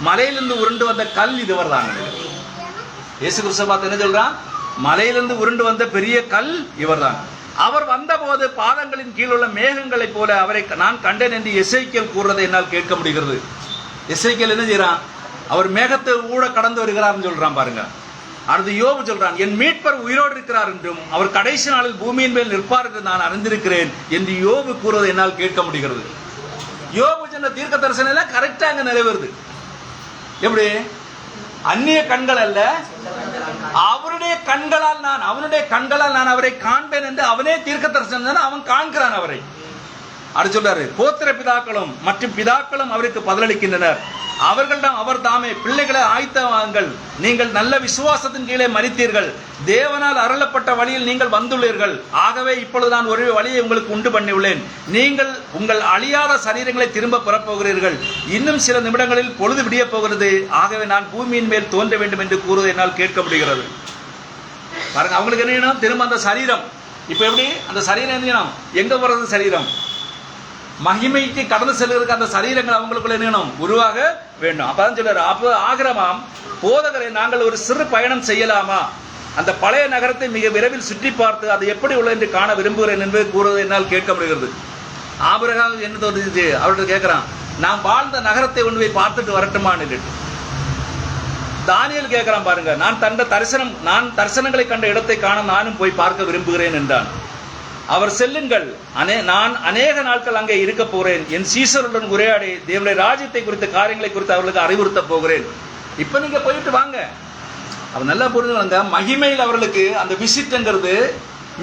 மலையிலிருந்து உருண்டு வந்த கல் இதுவர் தான். இயேசு கிறிஸ்து பார்த்து என்ன சொல்றான்? மலையிலிருந்து உருண்டு வந்த பெரிய கல் இவர் தான். அவர் வந்தபோது பாதங்களின் கீழ் உள்ள மேகங்களைப் போல அவரை நான் கண்டேன் என்று எசேக்கியேல் கூறுறதை என்னால் கேட்க முடிகிறது. எசேக்கியேல் என்ன செய்யறான்? அவர் மேகத்தை ஊட கடந்து வருகிறார்னு சொல்றான் பாருங்க. அடுத்து யோபு சொல்றான், என் மீட்பர் உயிரோடு இருக்கிறார் என்றும் அவர் கடைசி நாளில் பூமியின் மேல் நிற்பார் என்று நான் அறிந்திருக்கிறேன் என்று யோபு கூறுவதை என்னால் கேட்க முடிகிறது. யோபு சொன்ன தீர்க்க தரிசனம் எல்லாம் கரெக்டா அங்க நிறைவேறுது. எப்படி? அந்நிய கண்கள் அல்ல, அவருடைய கண்களால் நான், அவனுடைய கண்களால் நான் அவரை காண்பேன் என்று அவனே தீர்க்க தரிசனம், அவன் காண்கிறான் அவரை. அடுத்து சொல்றாரு, கோத்திர பிதாக்களும் மற்றும் பிதாக்களும் அவருக்கு பதிலளிக்கின்றனர். அவர்களிடம் அவர் தாமே, பிள்ளைகளை ஆயத்தமாகுங்கள், நீங்கள் நல்ல விசுவாசத்தின் கீழே மரித்தீர்கள், தேவனால் அருளப்பட்ட வழியில் நீங்கள் வந்துள்ளீர்கள். ஆகவே இப்பொழுது நான் ஒரு வழியை உங்களுக்கு உண்டு பண்ணியுள்ளேன். நீங்கள் உங்கள் அழியாத சரீரங்களை திரும்ப பெறப்போகிறீர்கள். இன்னும் சில நிமிடங்களில் பொழுது விடிய போகிறது. ஆகவே நான் பூமியின் மேல் தோன்ற வேண்டும் என்று கூறுவதை என்னால் கேட்க முடிகிறது. பாருங்க, அவங்களுக்கு என்ன செய்யணும்? திரும்ப அந்த சரீரம். இப்ப எப்படி அந்த சரீரம் என்ன செய்யணும்? எங்க போறது சரீரம்? மகிமைக்கு கடந்து செல்வதற்கு அந்த சரீரங்கள் அவங்களுக்குள்ள என்ன உருவாக வேண்டும். அப்பதான் சொல்றாரு, அப்போ ஆகிரமாம், போதகரை நாங்கள் ஒரு சிறு பயணம் செய்யலாமா? அந்த பழைய நகரத்தை மிக விரைவில் சுற்றி பார்த்து அது எப்படி உள்ளது என்று காண விரும்புகிறேன் என்பதை கூறுவதை என்னால் கேட்க முடிகிறது. ஆபிரகாம் என்ன தோன்றுச்சு? அவர்கிட்ட கேட்கிறான், நான் வாழ்ந்த நகரத்தை கொண்டு போய் பார்த்துட்டு வரட்டுமான்னு. தானியேல் கேட்கிறான் பாருங்க, நான் தரிசனங்களை கண்ட இடத்தை காண நானும் போய் பார்க்க விரும்புகிறேன் என்றான். அவர் செல்லுங்கள், நான் அநேக நாட்கள் அங்கே இருக்க போகிறேன், என் சீசருடன் உரையாடி தேவனுடைய ராஜ்யத்தை குறித்த காரியங்களை குறித்து அவர்களுக்கு அறிவுறுத்த போகிறேன். இப்ப நீங்க போயிட்டு வாங்க. அவர் நல்லா புரிஞ்சுங்க, மகிமையில் அவர்களுக்கு அந்த விசிட்ங்கிறது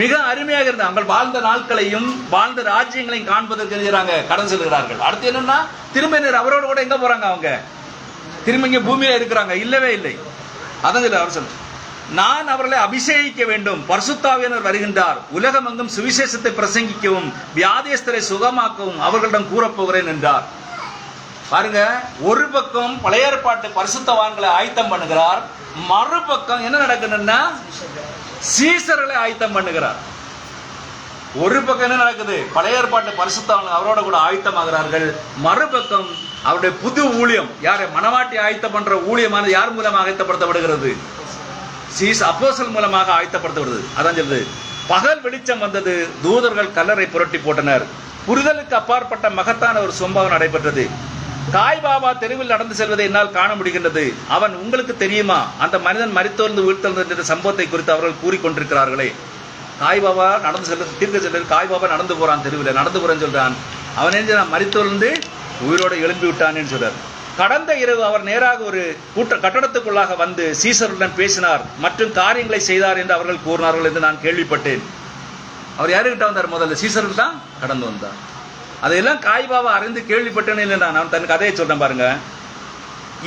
மிக அருமையாக இருந்தது. அவங்க வாழ்ந்த நாட்களையும் வாழ்ந்த ராஜ்யங்களையும் காண்பதற்கு எழுதுறாங்க, கடன் செல்கிறார்கள். அடுத்து என்னன்னா, திரும்ப அவரோட கூட எங்க போறாங்க? அவங்க திரும்ப இங்க பூமியில இருக்கிறாங்க? இல்லவே இல்லை. அதான் அவர் சொல்ல, நான் அவர்களை அபிஷேகிக்க வேண்டும், பரிசுத்தாவியானவர் வருகின்றார், உலகமெங்கும் சுவிசேஷத்தை பிரசங்கிக்கவும் வியாதியஸ்தரை சுகமாக்கவும் அவர்களிடம் கூறப்போகிறேன் என்றார். பாருங்க, ஒரு பக்கம் பழைய ஏற்பாட்டு பரிசுத்தவான்களை ஆயத்தம் பண்ணுகிறார், மறுபக்கம் என்ன நடக்குதுன்னா சீசர்களை ஆயத்தம் பண்ணுகிறார். ஒரு பக்கம் என்ன நடக்குது? பழைய ஏற்பாட்டு பரிசுத்தவான்கள் அவரோட கூட ஆயத்தமாகிறார்கள். மறுபக்கம் அவருடைய புது ஊழியம், யாரை மனவாட்டி ஆயத்தம் பண்ற ஊழியமானது யார் மூலமாக ஆயத்தப்படுத்தப்படுகிறது? அப்போஸ்தலர் மூலமாக ஆயத்தப்படுத்தப்படுது. அதான் சொல்லுது, பகல் வெளிச்சம் வந்தது, தூதர்கள் கல்லறை புரட்டி போட்டனர், புரிதலுக்கு அப்பாற்பட்ட மகத்தான ஒரு சம்பவம் நடைபெற்றது. காய் பாபா தெருவில் நடந்து செல்வதை என்னால் காண முடிகின்றது. அவன் உங்களுக்கு தெரியுமா, அந்த மனிதன் மரித்தோர்ந்து வீழ்த்தெழுந்த என்ற சம்பவத்தை குறித்து அவர்கள் கூறிக்கொண்டிருக்கிறார்களே. காய் பாபா நடந்து செல்வது தீர்க்க செல்வது, காய் பாபா நடந்து போறான், தெருவில் நடந்து போறேன்னு சொல்றான். அவன் என்ன மரித்தோர்ந்து உயிரோடு எழும்பி விட்டான்னு சொல்றார். கடந்த இரவு அவர் நேராக ஒரு கட்டடத்துக்குள்ளாக வந்து சீசருடன் பேசினார் மற்றும் காரியங்களை செய்தார் என்று அவர்கள் கூறினார்கள் என்று நான் கேள்விப்பட்டேன். அவர் யாருக்கிட்ட வந்தார்? முதல்ல சீசருக்கு தான் கடந்து வந்தார். அதையெல்லாம் காய்பாபா அறிந்து கேள்விப்பட்டேன் இல்லை, நான் தன் கதையை சொல்றேன் பாருங்க.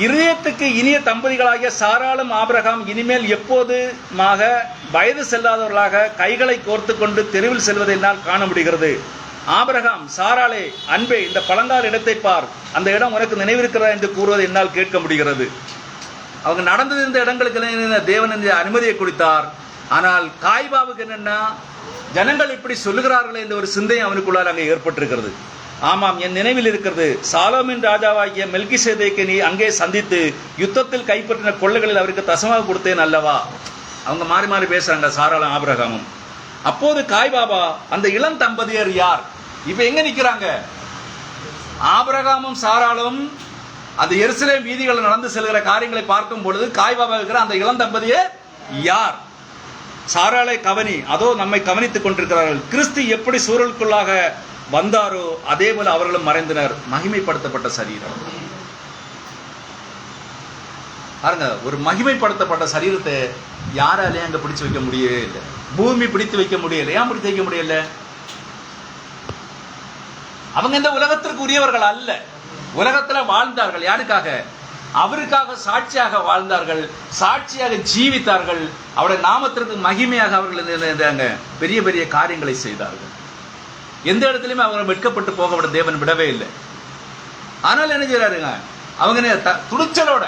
இதயத்துக்கு இனிய தம்பதிகளாகிய சாராளும் ஆபிரகாம் இனிமேல் எப்போதுமாக வயது செல்லாதவர்களாக கைகளை கோர்த்து கொண்டு தெருவில் செல்வதை என்னால் காண முடிகிறது. ஆபிரகாம், சாராளே, அன்பே, இந்த பழங்கால இடத்தை பார், அந்த இடம் உனக்கு நினைவிருக்கிறதா என்று கூறுவதை என்னால் கேட்க முடிகிறது. அவங்க நடந்திருந்த இடங்களுக்கு தேவன் அனுமதியை கொடுத்தார். ஆனால் காய்பாவுக்கு என்னன்னா, ஜனங்கள் இப்படி சொல்லுகிறார்களே என்ற ஒரு சிந்தை அவனுக்குள்ளால் அங்கே ஏற்பட்டிருக்கிறது. ஆமாம், என் நினைவில் இருக்கிறது. சாலோமின் ராஜாவாகிய மெல்கிசேதேக்கை நீ அங்கே சந்தித்து யுத்தத்தில் கைப்பற்றின கொள்ளைகளில் அவருக்கு தசமாக கொடுத்தேன் அல்லவா. அவங்க மாறி மாறி பேசுறாங்க, சாராளும் ஆபிரகாமும். அப்போது காய்பாபா, அந்த இளம் தம்பதியர் யார்? இப்ப எங்க நிக்கிறாங்க? ஆபிரகாமும் சாராளும் அந்த எருசலேம் வீதிகளில் நடந்து செல்கிற காரியங்களை பார்க்கும் பொழுது காய்பாபா இருக்கிற அந்த இளம் தம்பதியர் யார்? சாராளை கவனி, அதோ நம்மை கவனித்துக் கொண்டிருக்கிறார்கள். கிறிஸ்து எப்படி சூழலுக்குள்ளாக வந்தாரோ அதே போல அவர்களும் மறைந்தனர். மகிமைப்படுத்தப்பட்ட சரீரம் பாருங்க, ஒரு மகிமைப்படுத்தப்பட்ட சரீரத்தை யாராலையும் அங்க பிடிச்சு வைக்க முடியவே இல்லை. பூமி பிடித்து வைக்க முடியல. ஏன் பிடித்து வைக்க முடியல? அவங்க இந்த உலகத்திற்கு உரியவர்கள் அல்ல. உலகத்துல வாழ்ந்தார்கள். யாருக்காக? அவருக்காக சாட்சியாக வாழ்ந்தார்கள், சாட்சியாக ஜீவித்தார்கள். அவருடைய நாமத்திற்கு மகிமையாக அவர்கள் பெரிய பெரிய காரியங்களை செய்தார்கள். எந்த இடத்துலையுமே அவங்க வெட்கப்பட்டு போக தேவன் விடவே இல்லை. ஆனால் என்ன செய்யறாருங்க, அவங்க துணிச்சலோட,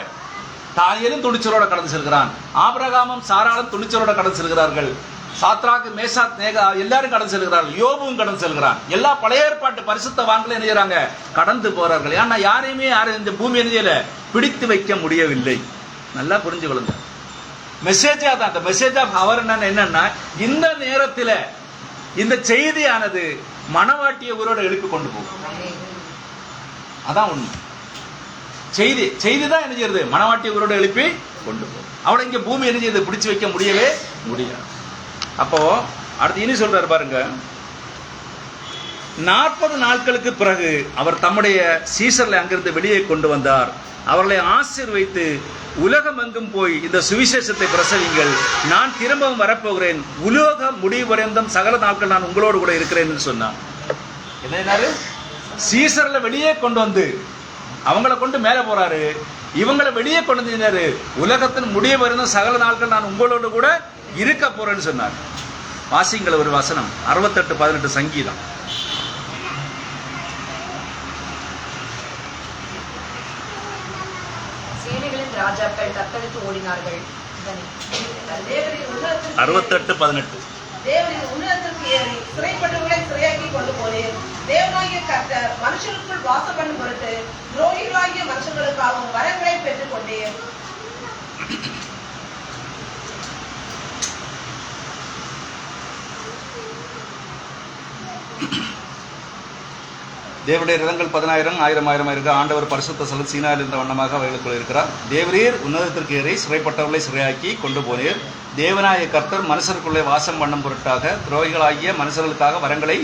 தானியேலும் துணிச்சலோட கடந்து செல்கிறான். ஆபிரகாமும் சாராளும் துணிச்சலோட கடந்து செல்கிறார்கள். சாத்ராக்கு, மேசாக், நேகா எல்லாரும் கடந்து செல்கிறார்கள். யோபுவும் கடந்து செல்கிறான். எல்லா பழைய ஏற்பாட்டு பரிசுத்தவான்களும் என்ன செய்யறாங்க? கடந்து போறார்கள். ஏன்னா யாரையுமே இந்த பூமி என்ன செய்யல, பிடித்து வைக்க முடியவில்லை. நல்லா புரிஞ்சுக்கொள்ளுங்க. மெசேஜா தான். அந்த மெசேஜ் ஆஃப் அவர் என்னன்னா, இந்த நேரத்தில் இந்த செய்தியானது மனவாட்டிய உயிரோட எழுப்பி கொண்டு போகும். அதான் உண்மை. செய்தி தான் என்ன செய்யறது? மனவாட்டிய உயிரோட எழுப்பி கொண்டு போகும். அவளை இங்க பூமி என்ன செய்யுது? பிடிச்சு வைக்க முடியவே முடியாது. அப்போ அடுத்து இனி சொல்றாரு பாருங்க, 40 நாட்களுக்கு பிறகு அவர் தம்முடைய சீசர்களை அங்கிருந்து வெளியே கொண்டு வந்தார். அவர்களை ஆசீர்வைத்து, உலகம் எங்கும் போய் இந்த சுவிசேஷத்தை பிரசவிங்கள், நான் திரும்பவும் வரப்போகிறேன், உலக முடிவு வரைந்தும் சகல நாட்கள் நான் உங்களோடு கூட இருக்கிறேன் என்று சொன்னார். என்ன? சீசர்ல வெளியே கொண்டு வந்து அவங்களை கொண்டு மேலே போறாரு. இவங்களை வெளியே கொண்டு வந்தாரு. உலகத்தின் முடிவு வரைந்தும் சகல நாட்கள் நான் உங்களோடு கூட இருக்க போறேன்னு சொன்னார். வாசிங்கள் ஒரு வசனம், 68:18 சங்கீதம். சேனைகளின் ராஜாக்கள் தத்தளித்து ஓடினார்கள். 68:18. தேவனின் உன்னதத்திற்கு ஏறி சிறைப்பட்டவர்களை சிறையாக்கி கொண்டு போனேன். தேவனாகிய கர்த்தர் மனுஷனுக்குள் வாசம் பண்ணும் பொருட்டு துரோகிகளாகிய மனுஷங்களுக்காகவும் வரங்களை பெற்றுக் கொண்டேன். தேவனுடைய ரதங்கள் 10,000 1000 இருக்கு. ஆண்டவர் பரிசுத்த ஸ்தலம் சீனாவில் இருந்த வண்ணமாக அவைகளுக்குள் இருக்கிறார். தேவரீர் உன்னதத்திற்கு ஏறி சிறைப்பட்டவர்களை சிறையாக்கி கொண்டு போனீர். தேவனாய கர்த்தர் மனுஷருக்குள்ளே வாசம் பண்ணும் பொருட்டாக துரோகிகளாகிய மனுஷர்களுக்காக வரங்களை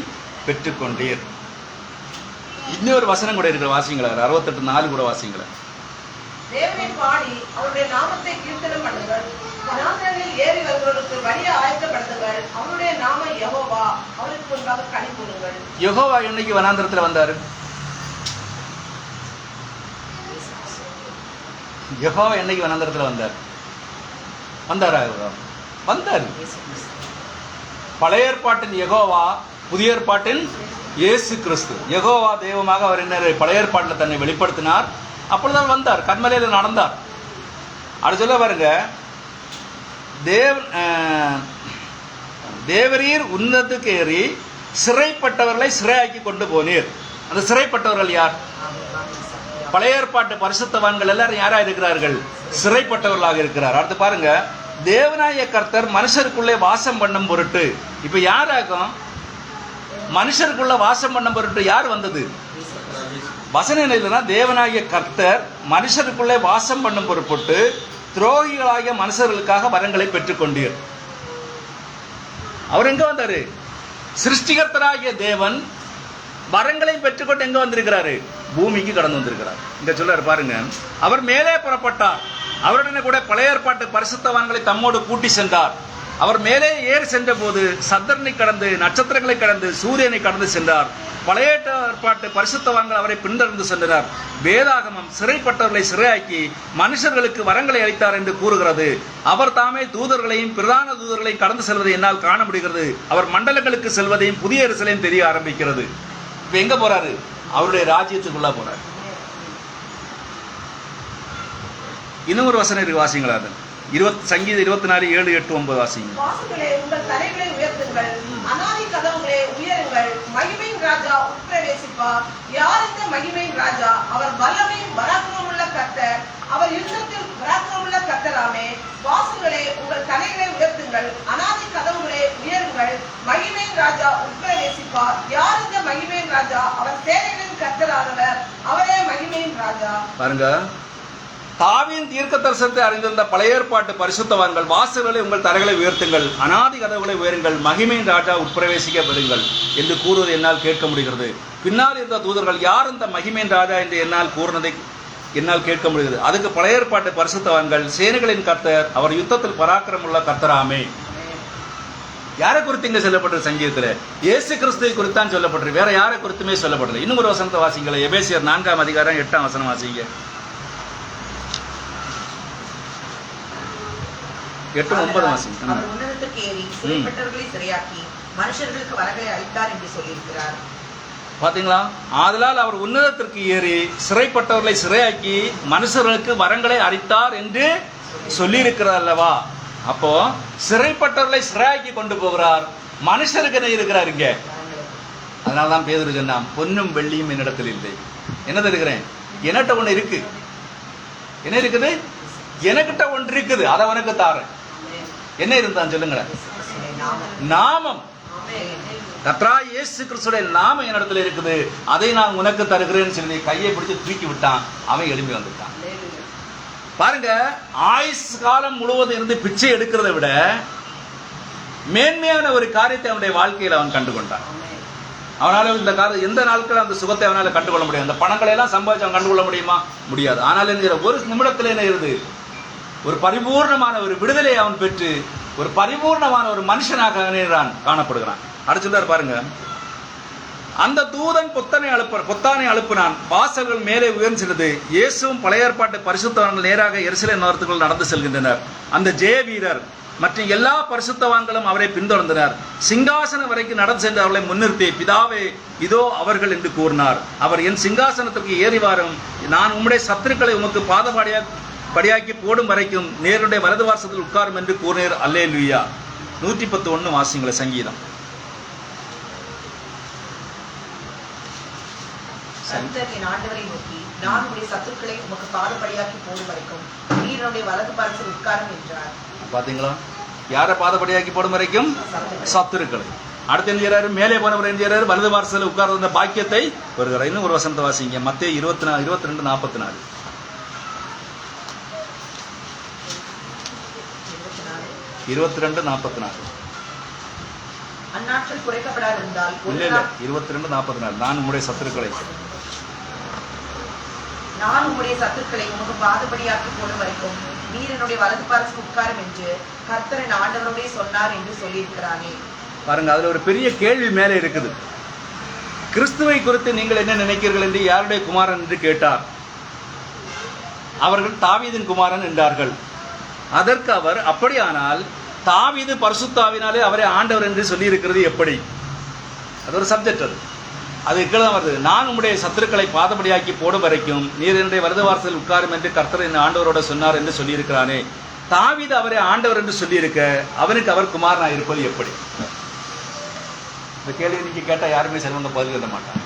பெற்றுக்கொண்டீர். இன்னொரு வசனம் கூட இருக்கிற, வாசிங்களா 68:4 கூட வாசிங்களா. தேவனை பாடி அவருடைய நாமத்தை கீர்த்தனம் பண்ணுங்கள். வனாந்தரங்களில் ஏறி வருவதற்கு வழியை ஆயத்தப்படுத்துங்கள். அவருடைய நாம யெகோவா, அவருக்கு முன்பாக களி கூறுங்கள். யெகோவா என்னைக்கு வனாந்தரத்தில் வந்தாரு? யெகோவா என்னைக்கு வனாந்தரத்தில் வந்தார்? வந்தாரா? வந்தார். பழைய ஏற்பாட்டின் யெகோவா, புதிய ஏற்பாட்டின் இயேசு கிறிஸ்து. யெகோவா தெய்வமாக அவர் என்ன பழைய ஏற்பாட்டில் தன்னை வெளிப்படுத்தினார். அப்பொழுதுதான் வந்தார், கர்மலையில் நடந்தார். அது சொல்ல பாருங்க, தேவரீர் உன்னதத்துக்கு ஏறி சிறைப்பட்டவர்களை சிறையாக்கி கொண்டு போனீர். அந்த சிறைப்பட்டவர்கள் யார்? பழைய ஏற்பாட்டு பரிசுத்தவான்கள் எல்லாரும் யாரா இருக்கிறார்கள்? சிறைப்பட்டவர்களாக இருக்கிறார். அடுத்து பாருங்க, தேவனாய கர்த்தர் மனுஷருக்குள்ளே வாசம் பண்ணும் பொருட்டு. இப்ப யாராகும்? மனுஷருக்குள்ள வாசம் பண்ணும் பொருட்டு யார் வந்தது? வசனம் என்ன இல்லைன்னா, தேவனாகிய கர்த்தர் மனுஷருக்குள்ளே வாசம் பண்ணும் பொருட்பட்டு துரோகிகளாகிய மனுஷர்களுக்காக வரங்களை பெற்றுக்கொண்டீர். அவர் எங்க வந்தாரு? சிருஷ்டிகர்த்தராகிய தேவன் வரங்களை பெற்றுக்கொண்டு எங்க வந்திருக்கிறாரு? பூமிக்கு கடந்து வந்திருக்கிறார். இங்க சொல்றாரு பாருங்க, அவர் மேலே புறப்பட்டார், அவருடனே கூட பழைய ஏற்பாட்டு பரிசுத்தவான்களை தம்மோடு கூட்டி சென்றார். அவர் மேலே ஏறி சென்ற போது சந்திரனை கடந்து, நட்சத்திரங்களை கடந்து, சூரியனை கடந்து சென்றார். பழைய ஏற்பாட்டு பரிசுத்தவான்கள் அவரை பின்தொடர்ந்து சென்றனர். வேதாகமம் சிறைப்பட்டவர்களை சிறையாக்கி மனுஷர்களுக்கு வரங்களை அளித்தார் என்று கூறுகிறது. அவர் தாமே தூதர்களையும் பிரதான தூதர்களையும் கடந்து செல்வதை என்னால் காண முடிகிறது. அவர் மண்டலங்களுக்கு செல்வதையும் புதிய எருசலேம் தெரிய ஆரம்பிக்கிறது. இப்ப எங்க போறாரு? அவருடைய ராஜ்யத்துக்குள்ள போறாரு. இன்னும் ஒரு வசனம் இருக்கு, வாசிங்களா? அது சங்கீதம் 24, 7, 8, 9 வாசிங்க. வாசல்களே, உங்கள் தலைகளை உயர்த்துங்கள், அநாதி கதவுகளே உயருங்கள், மகிமையின் ராஜா உட்பிரவேசிப்பார். யார் இந்த மகிமையின் ராஜா? அவர் வல்லமையும் பராக்கிரமுள்ள கர்த்தர், அவர் யுத்தத்தில் பராக்கிரமுள்ள கர்த்தராமே. வாசல்களே, உங்கள் தலைகளை உயர்த்துங்கள், அநாதி கதவுகளே உயருங்கள், மகிமையின் ராஜா உட்பிரவேசிப்பார். யார் இந்த மகிமையின் ராஜா? அவர் சேனைகளின் கர்த்தரானவர், அவரே மகிமையின் ராஜா. பாருங்க, தாவீதின் தீர்க்க தரிசனத்தை அறிந்திருந்த பழைய ஏற்பாட்டு பரிசுத்தவான்கள், வாசல்களை உங்கள் தலைகளை உயர்த்துங்கள், அநாதி கதவுகளை உயருங்கள், மகிமையின் ராஜா உட்பிரவேசிக்க விடுங்கள் என்று கூறுவதை என்னால் கேட்க முடிகிறது. பின்னால் இருந்த தூதர்கள், யார் இந்த மகிமையின் ராஜா என்று என்னால் கூறினதை என்னால் கேட்க முடிகிறது. அதுக்கு பழைய ஏற்பாட்டு பரிசுத்தவான்கள், சேனைகளின் கர்த்தர், அவர் யுத்தத்தில் பராக்கிரமுள்ள கர்த்தராமே. யாரை குறித்து இங்க சொல்லப்பட்டது? சங்கீதத்தில் இயேசு கிறிஸ்துவை குறித்தான் சொல்லப்பட்டது, வேற யாரை குறித்துமே சொல்லப்பட்டது. இன்னும் ஒரு வசனத்தை வாசிங்களேன். எபேசியர் 4 அதிகாரம் 8 வசனம் வாசிங்க. 8, 9 வாசிங்க. அவர் உன்னதத்துக்கு ஏறி சிறைப்பட்டவர்களை சிறையாக்கி மனுஷர்களுக்கு வரங்களை அளித்தார் என்று சொல்லியிருக்கிறார். பாத்தீங்களா? ஆதலால் அவர் உன்னதத்திற்கு ஏறி சிறைப்பட்டவர்களை சிறையாக்கி மனுஷர்களுக்கு வரங்களை அளித்தார் என்று சொல்லியிருக்கிறார் அல்லவா? அப்போ சிறைப்பட்டவர்களை சிறையாக்கி கொண்டு போகிறார். மனுஷருக்கு என்ன இருக்கிறார் இங்க? அதனாலதான் பேதுரு சொன்னான், பொன்னும் வெள்ளியும் என்னிடத்தில் இல்லை, என்ன தருகிறேன்? என்னட்ட ஒண்ணு இருக்கு. என்ன இருக்குது? எனக்கிட்ட ஒன்று இருக்குது, அதை உனக்கு தாரேன். என்ன இருந்தான் சொல்லுங்களேன்? நாமம். கர்த்தராகிய இயேசு கிறிஸ்துவின் நாமம் என்னிடத்தில் இருக்குது, அதை நான் உனக்கு தருகிறேன்னு சொல்லி கையை பிடிச்சு தூக்கி விட்டான். அவன் எழும்பி வந்துட்டான். பாருங்க, ஆயுஸ் காலம் முழுவதும் இருந்து பிச்சை எடுக்கிறதை விட மேன்மையான ஒரு காரியத்தை அவனுடைய வாழ்க்கையில் அவன் கண்டுகொண்டான். அவனால இந்த எந்த நாட்கள் அந்த சுகத்தை அவனால கண்டுகொள்ள முடியும்? அந்த பணங்களை எல்லாம் சம்பாதிச்சு அவன் கண்டுகொள்ள முடியுமா? முடியாது. ஆனால் என்கிற ஒரு நிமிடத்தில் என்ன இருது? ஒரு பரிபூர்ணமான ஒரு விடுதலை அவன் பெற்று ஒரு பரிபூர்ணமான ஒரு மனுஷனாக காணப்படுகிறான். அடுத்து பாருங்க, அந்த தூதன் பொத்தானை அழுப்பினான், வாசல்கள் மேலே உயர்ந்தது. இயேசுவும் பழைய ஏற்பாட்டு பரிசுத்தவான்கள் நேராக எருசலேம் நகரத்துக்குள் நடந்து செல்கின்றனர். அந்த ஜெய வீரர் மற்றும் எல்லா பரிசுத்தவான்களும் அவரை பின்தொடர்ந்தனர். சிங்காசனம் வரைக்கும் நடந்து சென்று அவர்களை முன்னிறுத்தி, பிதாவே இதோ அவர்கள் என்று கூறினார். அவர், என் சிங்காசனத்திற்கு ஏறி வாரும், நான் உம்முடைய சத்துருக்களை உமக்கு படியாக்கி போடும் வரைக்கும் நேருடைய வலது வாசத்தில் உட்காரும் என்று கூறினார். அல்லேலூயா. 110:1 வாசிங்கள சங்கீதம். கர்த்தர் என் ஆண்டவரை நோக்கி, நான் உடைய சத்துருக்களை உமக்கு பாதபடியாக்கி போடும் வரைக்கும் நீருடைய வலது பாரத்தில் உட்காரும் என்றார். பாத்தீங்களா? யாரை பாதபடியாக்கி போடும் வரைக்கும்? சத்துருக்களை. அடுத்து என்ன செய்யறாரு? மேலே போனவர் என்ன செய்யறாரு? வலது வாரத்தில் உட்கார்ந்த பாக்கியத்தை வருகிறார். இன்னும் ஒரு வசனத்தை வாசிங்க. மத்தேயு 22:44. 22:44. அந்நாட்கள் குறைக்கப்படாதிருந்தால் இல்ல 22:44. நான் உம்முடைய சத்துருக்களை உமக்கு பாதபடியாக்கி போடும் வரைக்கும் நீர் என்னுடைய வலது பாரத்தில் உட்காரும் என்று கர்த்தர் என் ஆண்டவரோடே சொன்னார் என்று சொல்லியிருக்கிறானே. பாருங்க, அதுல ஒரு பெரிய கேள்வி மேலே இருக்குது. கிறிஸ்துவை குறித்து நீங்கள் என்ன நினைக்கிறீர்கள் என்று யாருடைய குமாரன் என்று கேட்டார். அவர்கள் தாவீதின் குமாரன் என்றார்கள். அதற்கு அவர், அப்படியானால் தாவீது பரிசுத்தாவினாலே அவரை ஆண்டவர் என்று சொல்லி இருக்கிறது எப்படி? அது ஒரு சப்ஜெக்ட். அது கீழே வருது. நான் உம்முடைய சத்துருக்களை பாதபடியாக்கி போடும் வரைக்கும் நீர் என்னுடைய வலது வாரத்தில் உட்காரும் என்று கர்த்தர் என் ஆண்டவரோட சொன்னார் என்று சொல்லியிருக்கிறானே. தாவீது அவரை ஆண்டவர் என்று சொல்லியிருக்க அவனுக்கு அவர் குமாரனாக இருப்பது எப்படி? இந்த கேள்வி நீங்க கேட்டா யாருமே செல்வங்க பதில் எழுத மாட்டாங்க.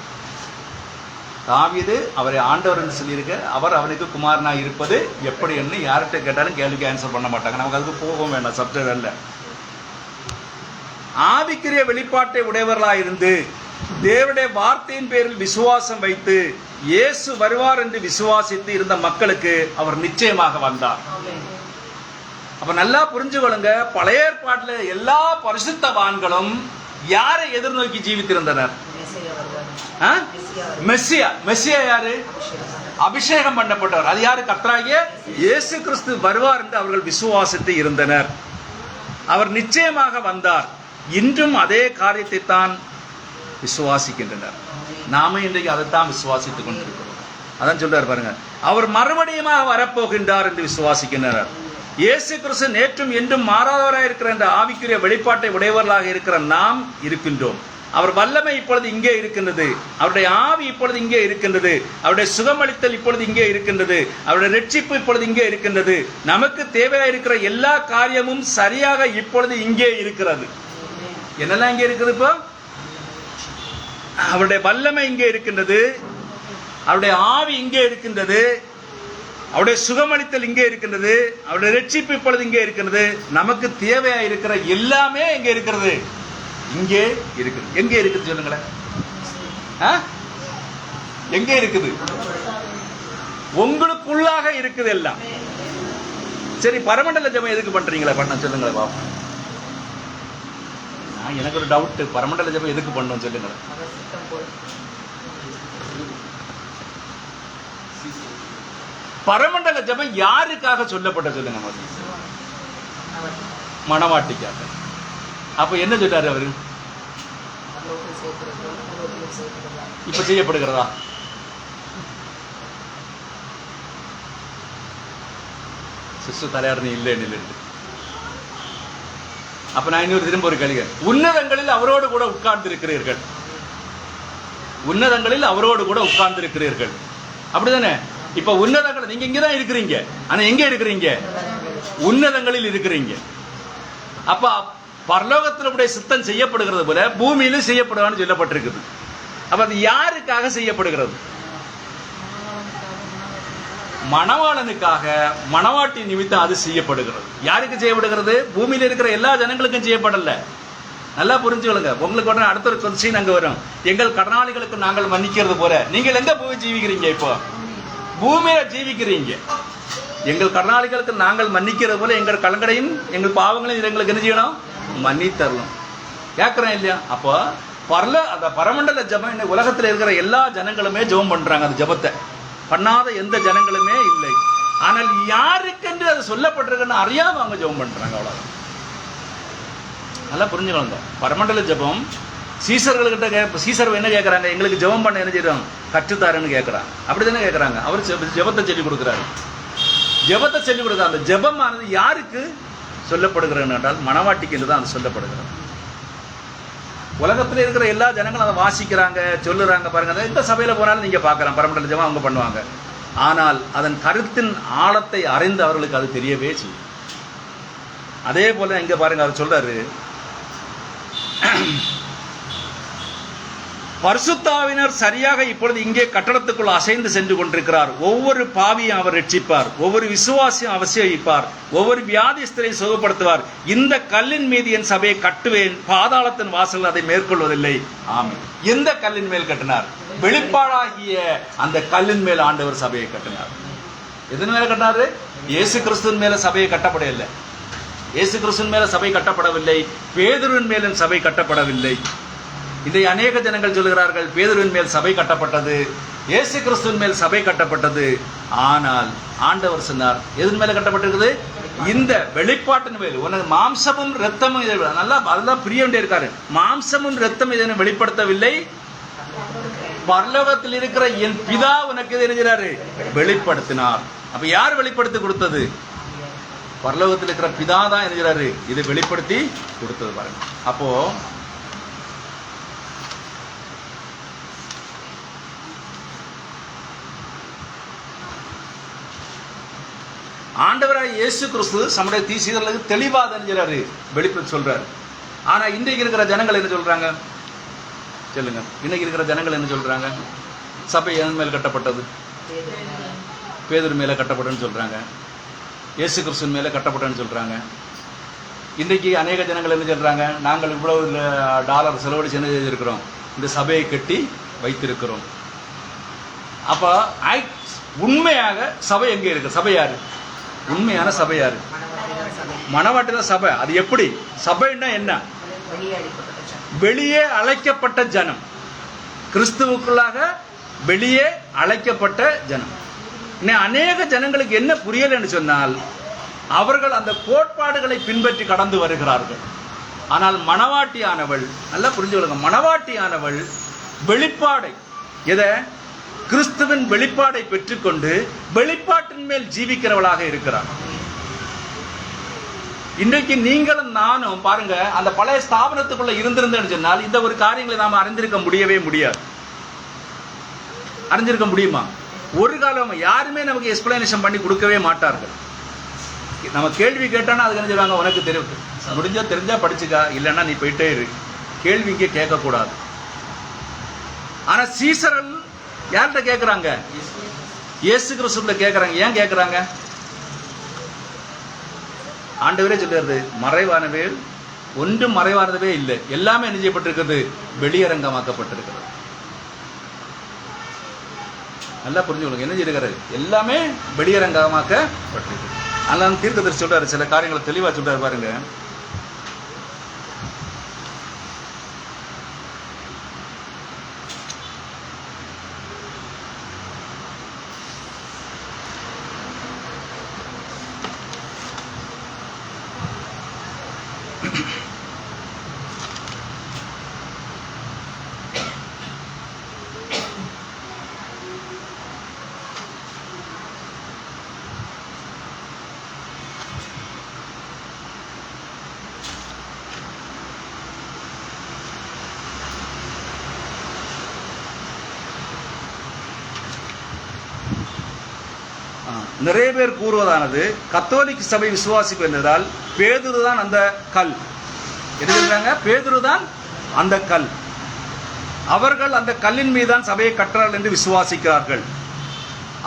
தாவீது அவரை ஆண்டவர் என்று சொல்லியிருக்க அவர் அவனுக்கு குமாரனாக இருப்பது எப்படி என்று யார்கிட்ட கேட்டாலும் கேள்விக்கு ஆன்சர் பண்ண மாட்டாங்க. நமக்கு அதுக்கு போகவும் வேண்டாம், சப்ஜெக்ட் அல்ல. ஆவிக்குரிய வெளிப்பாட்டை உடையவர்களாக இருந்து தேவனுடைய வார்த்தையின் பேரில் விசுவாசம் வைத்து இயேசு வருவார் என்று விசுவாசித்து இருந்த மக்களுக்கு அவர் நிச்சயமாக வந்தார். அப்ப நல்லா புரிஞ்சுக்கொள்ளுங்க, பழைய ஏற்பாட்டுல எல்லா பரிசுத்தவான்களும் யாரை எதிர்நோக்கி ஜீவித்திருந்தனர்? மெஸ்ஸியா. மெஸ்ஸியா யாரு? அபிஷேகம் பண்ணப்பட்டவர். அது யாரு? கர்த்தராகிய இயேசு கிறிஸ்து வருவார் என்று அவர்கள் விசுவாசித்து இருந்தனர். அவர் நிச்சயமாக வந்தார். இன்றும் அதே காரியத்தை தான் விசுவாசிக்கின்றனர். நாம இன்றைக்கு அதைத்தான் விசுவாசித்துக் கொண்டிருக்கிறோம். அதான் சொல்றாரு பாருங்க, அவர் மறுபடியும் வரப்போகின்றார் என்று விசுவாசிக்கின்றனர். இயேசு கிறிஸ்து நேற்றும் என்றும் மாறாதவராக இருக்கிற இந்த ஆவிக்குரிய வெளிப்பாட்டை உடையவர்களாக இருக்கிற நாம் இருக்கின்றோம். அவர் வல்லமை இப்பொழுது இங்கே இருக்கின்றது. அவருடைய ஆவி இப்பொழுது இங்கே இருக்கின்றது. அவருடைய சுகமளித்தல் இப்பொழுது இங்கே இருக்கின்றது. அவருடைய ரட்சிப்பு இப்பொழுது இங்கே இருக்கின்றது. நமக்கு தேவையாக இருக்கிற எல்லா காரியமும் சரியாக இப்பொழுது இங்கே இருக்கிறது. என்னெல்லாம் இங்கே இருக்குது? இப்போ அவருடைய வல்லமை இங்கே இருக்கின்றது. அவருடைய ஆவி இங்கே இருக்கின்றது. அவருடைய சுகமளித்தல் இங்கே இருக்கின்றது. அவருடைய ரட்சிப்பு இப்பொழுது இங்கே இருக்கின்றது. நமக்கு தேவையா இருக்கிற எல்லாமே இங்கே இருக்கிறது. இங்கே இருக்குது. எங்கே இருக்குது சொல்லுங்களேன்? எங்கே இருக்குது? உங்களுக்குள்ளாக இருக்குது எல்லாம். சரி, பரமண்டல ஜெபம் எதுக்கு பண்றீங்களா? பண்ண சொல்லுங்களேன் பாப்பா. எனக்கு ஒரு டவுட், பரமண்டல ஜெபம் எதுக்கு பண்ணணும் சொல்லுங்களேன்? பரமண்டல ஜெபம் யாருக்காக சொல்லப்பட்ட சொல்லுங்க? மணவாட்டிக்காக. அப்ப என்ன சொல்றாரு அவரு? இப்ப செய்யப்படுகிறதா? சிஸ்டர் தலையாரணி இல்லை. அப்ப நான் இன்னொரு திரும்ப ஒரு கேள்வி, உன்னதங்களில் அவரோடு கூட உட்கார்ந்து இருக்கிறீர்கள். உன்னதங்களில் அவரோடு கூட உட்கார்ந்து இருக்கிறீர்கள், அப்படிதானே? இப்ப உன்னதங்கள் நீங்க இங்கதான் இருக்கிறீங்க. ஆனா எங்க இருக்கிறீங்க? உன்னதங்களில் இருக்கிறீங்க. அப்ப பரலோகத்தினுடைய சித்தம் செய்யப்படுகிறது போல பூமியிலும் செய்யப்படுவான்னு சொல்லப்பட்டிருக்குது. அப்ப அது யாருக்காக செய்யப்படுகிறது? மணவாளனுக்காக, மணவாட்டி நிமித்தம் அது செய்யப்படுகிறது. யாருக்கு செய்யப்படுகிறது? பூமியில இருக்கிற எல்லா ஜனங்களுக்கும் செய்யப்படல. நல்லா புரிஞ்சுக்கொள்ளுங்க. உங்களுக்கு உடனே அடுத்த ஒரு கொஸ்டின் அங்க வரும், எங்கள் கடனாளிகளுக்கு நாங்கள் மன்னிக்கிறது போல. நீங்கள் எங்க போய் ஜீவிக்கிறீங்க? இப்போ பூமியில ஜீவிக்கிறீங்க. எங்கள் கடனாளிகளுக்கு நாங்கள் மன்னிக்கிறது போல எங்கள் கலங்கடையும் எங்கள் பாவங்களையும் எங்களுக்கு என்ன செய்யணும்? மன்னித்தரணும். கேட்கிறேன் இல்லையா? அப்போ அந்த பரமண்டல ஜபம் உலகத்தில் இருக்கிற எல்லா ஜனங்களுமே ஜெபம் பண்றாங்க. அந்த ஜபத்தை பண்ணாத எந்த ஜனங்களுமே இல்லை. ஆனால் யாருக்கென்று அது சொல்லப்பட்டிருக்குன்னு அறியாம அவங்க ஜெபம் பண்றாங்க. அவ்வளவு நல்லா புரிஞ்சுக்கணும். பரமண்டல ஜபம் சீசர்கள்கிட்ட சீசர் என்ன கேட்கறாங்க? எங்களுக்கு ஜெபம் பண்ண என்ன செய்யறோம்? கற்றுத்தாருன்னு கேட்கறாங்க. அப்படித்தானே கேட்கறாங்க. அவர் ஜெபத்தை சொல்லி கொடுக்கிறாரு. ஜெபத்தை சொல்லி கொடுக்குற அந்த ஜெபமானது யாருக்கு சொல்லப்படுகிறது என்றால் மணவாட்டிக்கு என்று தான் அது சொல்லப்படுகிறது. உலகத்தில் இருக்கிற எல்லா ஜனங்களும் அதை வாசிக்கிறாங்க, சொல்லுறாங்க. பாருங்க, எந்த சபையில போனாலும் நீங்க பார்க்கலாம் பரமண்டல ஜெபம் அவங்க பண்ணுவாங்க. ஆனால் அதன் கருத்தின் ஆழத்தை அறிந்து அவர்களுக்கு அது தெரியவே செய்யும். அதே போல இங்க பாருங்க, அவர் சொல்றாரு, பரிசுத்தாவினர் சரியாக இப்பொழுது இங்கே கட்டடத்துக்குள் அசைந்து சென்று கொண்டிருக்கிறார். ஒவ்வொரு பாவியும் அவர் ரட்சிப்பார், ஒவ்வொரு விசுவாசியும் அவசியிப்பார், ஒவ்வொரு வியாதிஸ்தரையும் சுகப்படுத்துவார். இந்த கல்லின் மீது என் சபையை கட்டுவேன், பாதாளத்தின் வாசல் அதை மேற்கொள்வதில்லை. ஆமென். எந்த கல்லின் மேல் கட்டினார்? வெளிப்பாடாகிய அந்த கல்லின் மேல் ஆண்டவர் சபையை கட்டினார். எதன் மேல கட்டினாரு? இயேசு கிறிஸ்துவின் மேல சபையை கட்டப்படவில்லை. இயேசு கிறிஸ்துவின் மேல சபை கட்டப்படவில்லை. பேதுருவின் மேலும் சபை கட்டப்படவில்லை. இதை அநேக ஜனங்கள் சொல்கிறார்கள், பேதுருவின் மேல் சபை கட்டப்பட்டது, இயேசு கிறிஸ்துவின் மேல் சபை கட்டப்பட்டது. ஆனால் ஆண்டவர் சொன்னார், எதன் மேல கட்டப்பட்டிருக்குது? இந்த வெளிப்பாட்டின் மேல். உனக்கு மாம்சமும் ரத்தமும் நல்லா அதெல்லாம் பிரிய வேண்டிய இருக்காரு. மாம்சமும் ரத்தம் இதனை வெளிப்படுத்தவில்லை, பரலோகத்தில் இருக்கிற என் பிதா உனக்கு இதை எழுதினாரு, வெளிப்படுத்தினார். அப்ப யார் வெளிப்படுத்தி கொடுத்தது? பரலோகத்தில் இருக்கிற பிதா தான் எழுதுகிறாரு, இதை வெளிப்படுத்தி கொடுத்தது. பாருங்க. அப்போ ஆண்டவராய் இயேசு கிறிஸ்து நம்முடைய தீசீதர்களுக்கு தெளிவாக தெரிஞ்சாரு, வெளிப்படுத்தி சொல்றாரு. ஆனா இன்றைக்கு இருக்கிற ஜனங்கள் என்ன சொல்றாங்க சொல்லுங்க? இன்னைக்கு இருக்கிற ஜனங்கள் என்ன சொல்றாங்க? சபை எதன் மேல் கட்டப்பட்டது? பேதுரு மேல கட்டப்பட்டதுன்னு சொல்றாங்க, இயேசு கிறிஸ்துவின் மேல கட்டப்பட்டதுன்னு சொல்றாங்க. இன்றைக்கு அநேக ஜனங்கள் என்ன சொல்றாங்க? நாங்கள் இவ்வளவு டாலர் செலவழிச்சு என்ன செய்திருக்கிறோம்? இந்த சபையை கட்டி வைத்திருக்கிறோம். அப்போ உண்மையாக சபை எங்கே இருக்கு? சபை யாரு? உண்மையான சபை யாரு? மணவாட்டி தான் சபை. அது எப்படி? சபைன்னா என்ன? வெளியே அழைக்கப்பட்ட ஜனம், கிறிஸ்துவுக்குள்ளாக வெளியே அழைக்கப்பட்ட ஜனம். இன்னும் அநேக ஜனங்களுக்கு என்ன புரியலைன்னு சொன்னால், அவர்கள் அந்த கோட்பாடுகளை பின்பற்றி கடந்து வருகிறார்கள். ஆனால் மணவாட்டியானவள், நல்லா புரிஞ்சுக்கொள்ளுங்க, மணவாட்டியானவள் வெளிப்பாடை, எதை? கிறிஸ்துவின் வெளிப்பாடை பெற்றுக்கொண்டு வெளிப்பாட்டின் மேல் ஜீவிக்கிறவளாக இருக்கிறார். இன்றைக்கு நீங்களும் நானும் பாருங்க, அந்த பழைய ஸ்தாபனத்துக்குள்ள இருந்திருந்தேன்னு சொன்னால் இந்த ஒரு காரியங்களை நாம் அறிந்திருக்க முடியவே முடியாது. அறிஞ்சிருக்க முடியுமா? ஒரு காலம் யாருமே நமக்கு எக்ஸ்பிளனேஷன் பண்ணி கொடுக்கவே மாட்டார்கள். நம்ம கேள்வி கேட்டானா அதுக்கு என்ன சொல்லுவாங்க? உனக்கு தெரியும், முடிஞ்சா தெரிஞ்சா படிச்சுக்கா, இல்லைன்னா நீ போயிட்டே இரு. கேள்விக்கே கேட்கக்கூடாது. ஆனா சீசரல் யார்கிட்ட கேட்குறாங்க? இயேசு கிறிஸ்துவில கேட்குறாங்க. ஏன் கேட்குறாங்க? ஆண்டவரே சொல்லுறது, மறைவானவே ஒன்றும் மறைவானதவே இல்லை, எல்லாமே என்ன செய்யப்பட்டிருக்கிறது? வெளியரங்கமாக்கப்பட்டிருக்கிறது. நல்லா புரிஞ்சுக்கணும், என்ன செய்யிருக்கிறது? எல்லாமே வெளியரங்கமாக்கப்பட்டிருக்கு. அதனால தீர்க்கதரிசி சொல்றாரு, சில காரியங்களை தெளிவா சொல்றாரு பாருங்க. நிறைய பேர் கூறுவதானது, கத்தோலிக் சபை விசுவாசிப்பு என்றால் பேதுரு தான் அந்த கல். என்ன? பேதுரு தான் அந்த கல். அவர்கள் அந்த கல்லின் மீதுதான் சபையை கட்டுறார்கள் என்று விசுவாசிக்கிறார்கள்.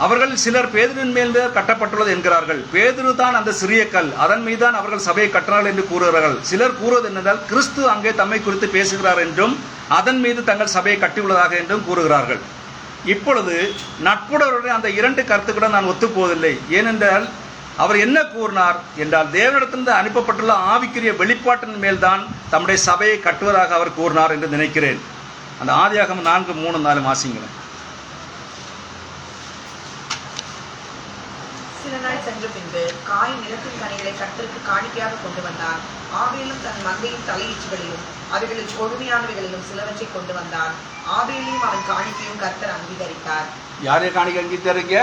அவர்கள் சிலர் பேதுருவின் மேல் கட்டப்பட்டுள்ளது என்கிறார்கள். பேதுரு தான் அந்த சிறிய கல், அதன் மீதுதான் அவர்கள் சபையை கட்டுறார்கள் என்று கூறுகிறார்கள். சிலர் கூறுவது என்னென்றால், கிறிஸ்து அங்கே தம்மை குறித்து பேசுகிறார் என்றும் அதன் மீது தங்கள் சபையை கட்டியுள்ளதாக என்றும் கூறுகிறார்கள். இப்பொழுது நட்புடருடைய அந்த இரண்டு கருத்துக்களுடன் நான் ஒத்துப்போவதில்லை. ஏனென்றால் அவர் என்ன கூறினார் என்றால், தேவனிடத்திலிருந்து அனுப்பப்பட்டுள்ள ஆவிக்குரிய வெளிப்பாட்டின் மேல்தான் தம்முடைய சபையை கட்டுவதாக அவர் கூறினார் என்று நினைக்கிறேன். அந்த ஆதியாகமம் 4:3-4 வாசிங்களேன். சில நாள் சென்ற பின்பு காயின் நிலத்தின் கனிகளை கர்த்தருக்கு காணிக்கையாக கொண்டு வந்தான். ஆபேலும் தன் மந்தையின் தலையீச்சுகளிலும் அவைகளில் கொழுமையானவைகளிலும் சிலவற்றை கொண்டு வந்தான். ஆபேலையும் அவன் காணிக்கையும் கர்த்தர் அங்கீகரித்தார். யாரைய காணிக்கை அங்கீகரித்தாருங்க?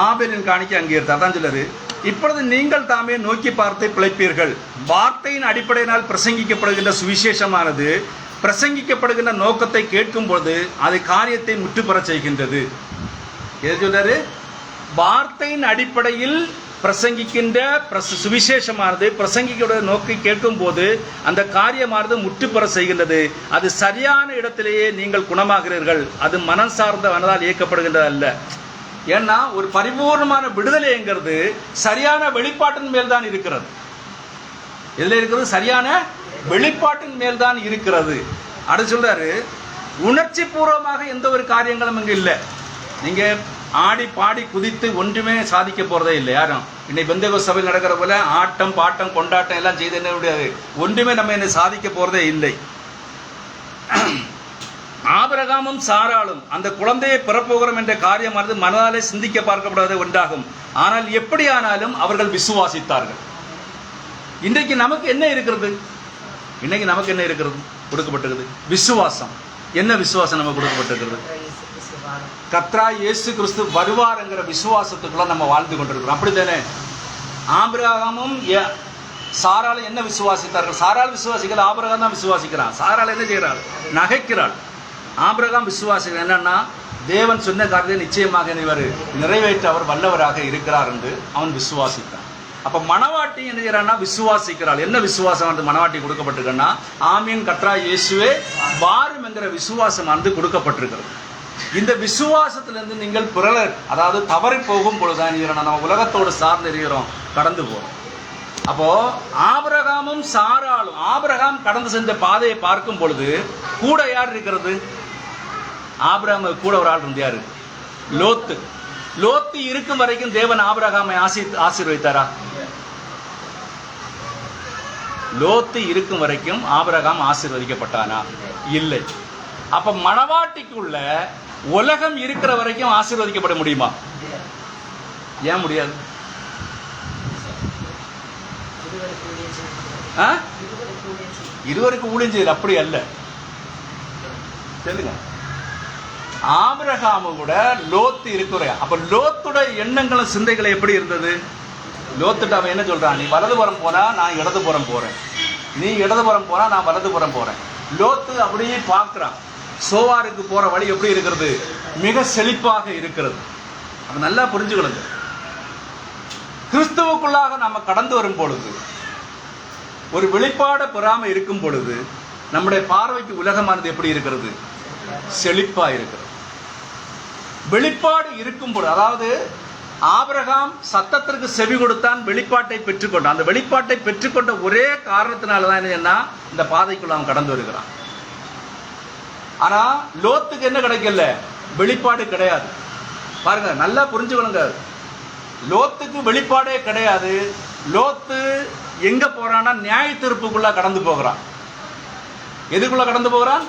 ஆபேலின் காணிக்கை அங்கீகரித்தார் தான் சொல்லுது. இப்பொழுது நீங்கள் தாமே நோக்கி பார்த்து பிழைப்பீர்கள். வார்த்தையின் அடிப்படையினால் பிரசங்கிக்கப்படுகின்ற சுவிசேஷமானது பிரசங்கிக்கப்படுகின்ற நோக்கத்தை கேட்கும் பொழுது அது காரியத்தை முற்றுப்பெற செய்கின்றது. எது சொல்றாரு? வார்த்தையின் அடிப்படையில் பிரசங்கிக்கின்ற சுவிசேஷமானது பிரசங்கிக்க நோக்கி கேட்கும் போது அந்த காரியமானது முற்றுப்பெற செய்கின்றது. அது சரியான இடத்திலேயே நீங்கள் குணமாகிறீர்கள். அது மனம் சார்ந்த மனதால் இயக்கப்படுகின்றது அல்ல. ஏன்னா ஒரு பரிபூர்ணமான விடுதலைங்கிறது சரியான வெளிப்பாட்டின் மேல் தான் இருக்கிறது. எதுல இருக்கிறது? சரியான வெளிப்பாட்டின் மேல் தான் இருக்கிறது. அடுத்து சொல்றாரு, உணர்ச்சி பூர்வமாக எந்த ஒரு காரியங்களும் இங்க இல்லை. நீங்க ஆடி பாடி குதித்து ஒன்றுமே சாதிக்க போறதே இல்லை யாரும். இன்னைக்கு பெந்தேகோஸ்து சபையில் நடக்கிற போல ஆட்டம் பாட்டம் கொண்டாட்டம் எல்லாம் செய்து என்ன முடியாது, ஒன்றுமே நம்ம என்ன சாதிக்க போறதே இல்லை. ஆபிரகாமும் சாராளும் அந்த குழந்தையை பெறப்போகிறோம் என்ற காரியமானது மனதாலே சிந்திக்க பார்க்கப்படாத ஒன்றாகும். ஆனால் எப்படி ஆனாலும் அவர்கள் விசுவாசித்தார்கள். இன்றைக்கு நமக்கு என்ன இருக்கிறது? இன்னைக்கு நமக்கு என்ன இருக்கிறது? கொடுக்கப்பட்டிருக்கிறது விசுவாசம். என்ன விசுவாசம் நமக்கு கொடுக்கப்பட்டிருக்கிறது? கர்த்தராகிய இயேசு கிறிஸ்து வருவார் என்கிற விசுவாசத்துக்குள்ள நம்ம வாழ்ந்து கொண்டிருக்கிறோம். அப்படித்தானே? ஆபிரகாமும் சாராளும் என்ன விசுவாசித்தார்கள்? சாராள் விசுவாசிக்கல, ஆபிரகாம் தான் விசுவாசிக்கிறான். சாராள் என்ன செய்கிறாள்? நகைக்கிறாள். ஆபிரகாம் விசுவாசிக்கிறான். என்னன்னா, தேவன் சொன்ன காரியத்தை நிச்சயமாக இவர் நிறைவேற்ற அவர் வல்லவராக இருக்கிறார் என்று அவன் விசுவாசித்தான். அப்ப மணவாட்டி என்ன செய்யறான்னா விசுவாசிக்கிறாள். என்ன விசுவாசம் வந்து மணவாட்டி கொடுக்கப்பட்டிருக்குன்னா, ஆமீன் கர்த்தராகிய இயேசுவே வாரும் என்கிற விசுவாசம் வந்து கொடுக்கப்பட்டிருக்கிறது. இந்த விசுவாசத்திலிருந்து நீங்கள் பிறர், அதாவது தவறி போகும் பொழுதுதான் நம்ம உலகத்தோடு சார்ந்து இருக்கிறோம், கடந்து போறோம். அப்போ ஆபிரகாமும் சாராளும், ஆபிரகாம் கடந்து சென்ற பாதையை பார்க்கும் பொழுது கூட யார் இருக்கிறது? ஆபிரகாம் கூட ஒரு ஆள் இருந்து யாரு? லோத்து. லோத்து இருக்கும் வரைக்கும் தேவன் ஆபிரகாமை ஆசீர்வதித்தாரா? லோத்து இருக்கும் வரைக்கும் ஆபிரகாம் ஆசீர்வதிக்கப்பட்டானா? இல்லை. அப்ப மணவாட்டிக்குள்ள உலகம் இருக்கிற வரைக்கும் ஆசீர்வதிக்கப்பட முடியுமா? ஏன் முடியாது? இருவருக்கு ஊழியம் செய்யுது, அப்படி அல்ல. சொல்லுங்க. ஆபிரகாமு கூட லோத்து இருக்கிற, அப்ப லோத்துட எண்ணங்களும் சிந்தைகளை எப்படி இருந்தது? லோத்துட்டு அவன் என்ன சொல்றான்? நீ வலதுபுறம் போனா நான் இடதுபுறம் போறேன், நீ இடதுபுறம் போனா நான் வலதுபுறம் போறேன். லோத்து அப்படியே பார்க்கிறான். சோவாருக்கு போற வழி எப்படி இருக்கிறது? மிக செழிப்பாக இருக்கிறது. அப்ப நல்லா புரிஞ்சுக்கொள்ளுங்க. கிறிஸ்துவுக்குள்ளாக நம்ம கடந்து வரும் பொழுது, ஒரு வெளிப்பாட பெறாம இருக்கும் பொழுது, நம்முடைய பார்வைக்கு உலகமானது எப்படி இருக்கிறது? செழிப்பா இருக்கிறது. வெளிப்பாடு இருக்கும் பொழுது, அதாவது ஆபிரகாம் சத்தத்திற்கு செவி கொடுத்தான், வெளிப்பாட்டை பெற்றுக்கொண்டான். அந்த வெளிப்பாட்டை பெற்றுக்கொண்ட ஒரே காரணத்தினாலதான் என்ன, இந்த பாதைக்குள்ள அவன் கடந்து வருகிறான். ஆனா லோத்துக்கு என்ன கிடைக்கல? வெளிப்பாடு கிடையாது. பாருங்க, நல்லா புரிஞ்சுக்கணுங்க. லோத்துக்கு வெளிப்பாடே கிடையாது. லோத்து எங்க போறான்னா நியாய தீர்ப்புக்குள்ள கடந்து போகிறான். எதுக்குள்ள கடந்து போகிறான்?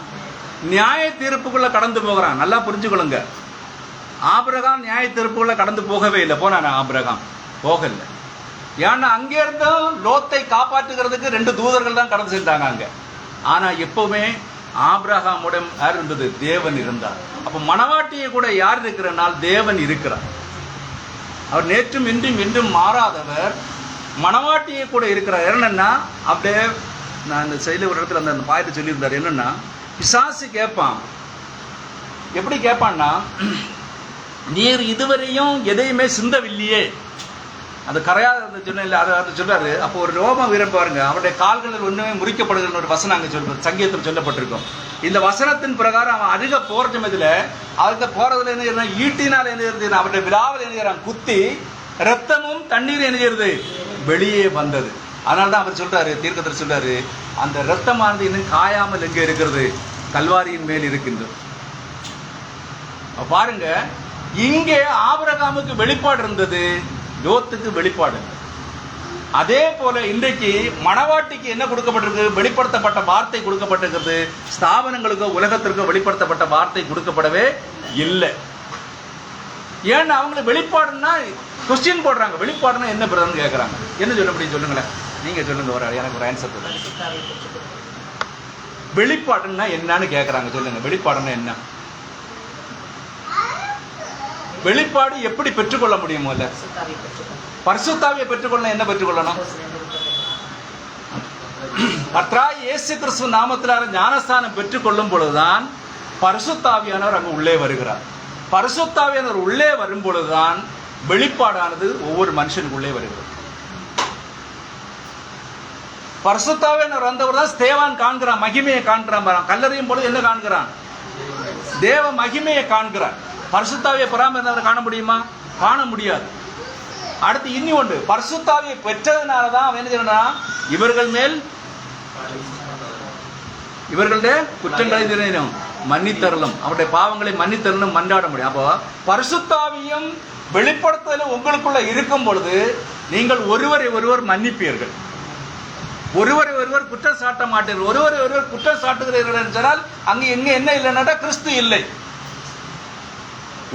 நியாய தீர்ப்புக்குள்ள கடந்து போகிறான். நல்லா புரிஞ்சுக்கொள்ளுங்க. ஆபிரகாம் நியாய தீர்ப்புக்குள்ள கடந்து போகவே இல்லை. போனானா? ஆபிரகாம் போகல. ஏன்னா அங்கே இருந்தும் லோத்தை காப்பாற்றுகிறதுக்கு 2 தூதர்கள் தான் கடந்து சென்றாங்க அங்க. ஆனா எப்பவுமே ஆபிரகாமுடன் யார் இருந்தது? தேவன் இருந்தார். அப்ப மணவாட்டியை கூட யார் இருக்கிறனால் தேவன் இருக்கிறார். அவர் நேற்றும் இன்றும் என்றும் மாறாதவர். மணவாட்டியை கூட இருக்கிறார். என்னன்னா, அப்படியே நான் இந்த செயல ஒரு இடத்துல அந்த பாயத்தை சொல்லியிருந்தார். என்னன்னா, பிசாசு கேட்பான். எப்படி கேட்பான்னா, நீர் இதுவரையும் எதையுமே சிந்தவில்லையே, அது கரையாத சொன்ன அதை சொல்றாரு. அப்போ ஒரு ரோம வீரன் பாருங்க, அவருடைய கால்களில் ஒண்ணுமே முறிக்கப்படுகிற ஒரு வசனம் அங்கே சொல்றது, சங்கீதத்தில் சொல்லப்பட்டிருக்கும். இந்த வசனத்தின் பிரகாரம் அவன் அருக போற சமயத்துல, அதுக்கு போறதுல என்ன, ஈட்டினால் என்ன இருந்தது, அவருடைய விழாவில் என்ன குத்தி ரத்தமும் தண்ணீர் என்ன வெளியே வந்தது. அதனால்தான் அவர் சொல்றாரு, தீர்க்கதரிசி சொல்றாரு, அந்த ரத்தமானது இன்னும் காயாமல் எங்க இருக்கிறது? கல்வாரியின் மேல் இருக்கின்றது. பாருங்க, இங்கே ஆபிரகாமுக்கு வெளிப்பாடு இருந்தது, லோத்துக்கு வெளிப்பாடு. அதே போல இன்றைக்கு மணவாட்டிக்கு என்ன கொடுக்கப்பட்டிருக்கு? வெளிப்படுத்தப்பட்ட வார்த்தை கொடுக்கப்பட்டிருக்கிறது. ஸ்தாபனங்களுக்கோ உலகத்திற்கோ வெளிப்படுத்தப்பட்ட வார்த்தை கொடுக்கப்படவே இல்லை. ஏன்னா அவங்களுக்கு வெளிப்பாடுன்னா கொஸ்டின் போடுறாங்க. வெளிப்பாடுனா என்ன பிரதர்னு கேட்கறாங்க. என்ன சொல்ல முடியும் சொல்லுங்களேன், நீங்க சொல்லுங்க, எனக்கு ஒரு ஆன்சர் சொல்லுங்க. வெளிப்பாடுன்னா என்னன்னு கேட்கறாங்க. சொல்லுங்க, வெளிப்பாடுன்னா என்ன? வெளிப்பாடு எப்படி பெற்றுக்கொள்ள முடியும்? பரிசுத்தாவியை பெற்றுக்கொள்ள என்ன பெற்றுக்கொள்ளணும்? கர்த்தராகிய இயேசு கிறிஸ்து நாமத்தினால ஞானஸ்தானம் பெற்றுக்கொள்ளும் பொழுதுதான் பரிசுத்தாவியானவர் அங்கு உள்ளே வருகிறார். பரிசுத்தாவியானவர் உள்ளே வரும் பொழுதுதான் வெளிப்பாடானது ஒவ்வொரு மனுஷனுக்குள்ளே வருகிறது. பரிசுத்தாவியானவர் வந்தவர் தான் ஸ்தேவான் காண்கிறான், மகிமையை காண்கிறான். கல்லறையும் பொழுது என்ன காண்கிறான்? தேவ மகிமையை காண்கிறான். பரிசுத்தாவியை பெறாம இருந்தவர் காண முடியுமா? காண முடியாது. அடுத்து இன்னி ஒன்று, பரிசுத்தாவியை பெற்றதுனாலதான் அவன் என்ன செய்யறான்? இவர்கள் மேல் இவர்களுடைய குற்றங்களை மன்னித்தரலும், அவருடைய பாவங்களை மன்னித்தரலும் மன்றாட முடியும். அப்போ பரிசுத்தாவியும் வெளிப்படுத்துதலும் உங்களுக்குள்ள இருக்கும் பொழுது நீங்கள் ஒருவரை ஒருவர் மன்னிப்பீர்கள், ஒருவரை ஒருவர் குற்றம் சாட்ட மாட்டீர்கள். ஒருவரை ஒருவர் குற்றம் சாட்டுகிறீர்கள் என்றால் அங்கு எங்க என்ன இல்லைன்னா கிறிஸ்து இல்லை.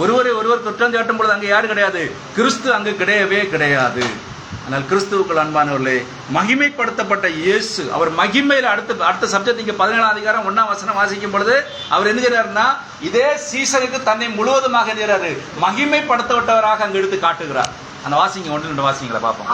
ஒருவரை ஒருவர் குற்றம் சாட்டும் பொழுது அங்கே யாரு கிடையாது? கிறிஸ்து அங்கு கிடையவே கிடையாது. ஆனால் கிறிஸ்துவுக்குள் அன்பானவர்களே, மகிமைப்படுத்தப்பட்ட இயேசு, அவர் மகிமையில் அடுத்த சப்ஜெக்ட் இங்க 17ஆம் அதிகாரம் 1ஆம் வசனம் வாசிக்கும் பொழுது அவர் என்ன செய்யறாருன்னா, இதே சீசருக்கு தன்னை முழுவதுமாக என்ன செய்யறாரு? மகிமைப்படுத்தப்பட்டவராக அங்கு எடுத்து காட்டுகிறார். அந்த வாசிங்க 1-2 வாசிங்களை பார்ப்போம்.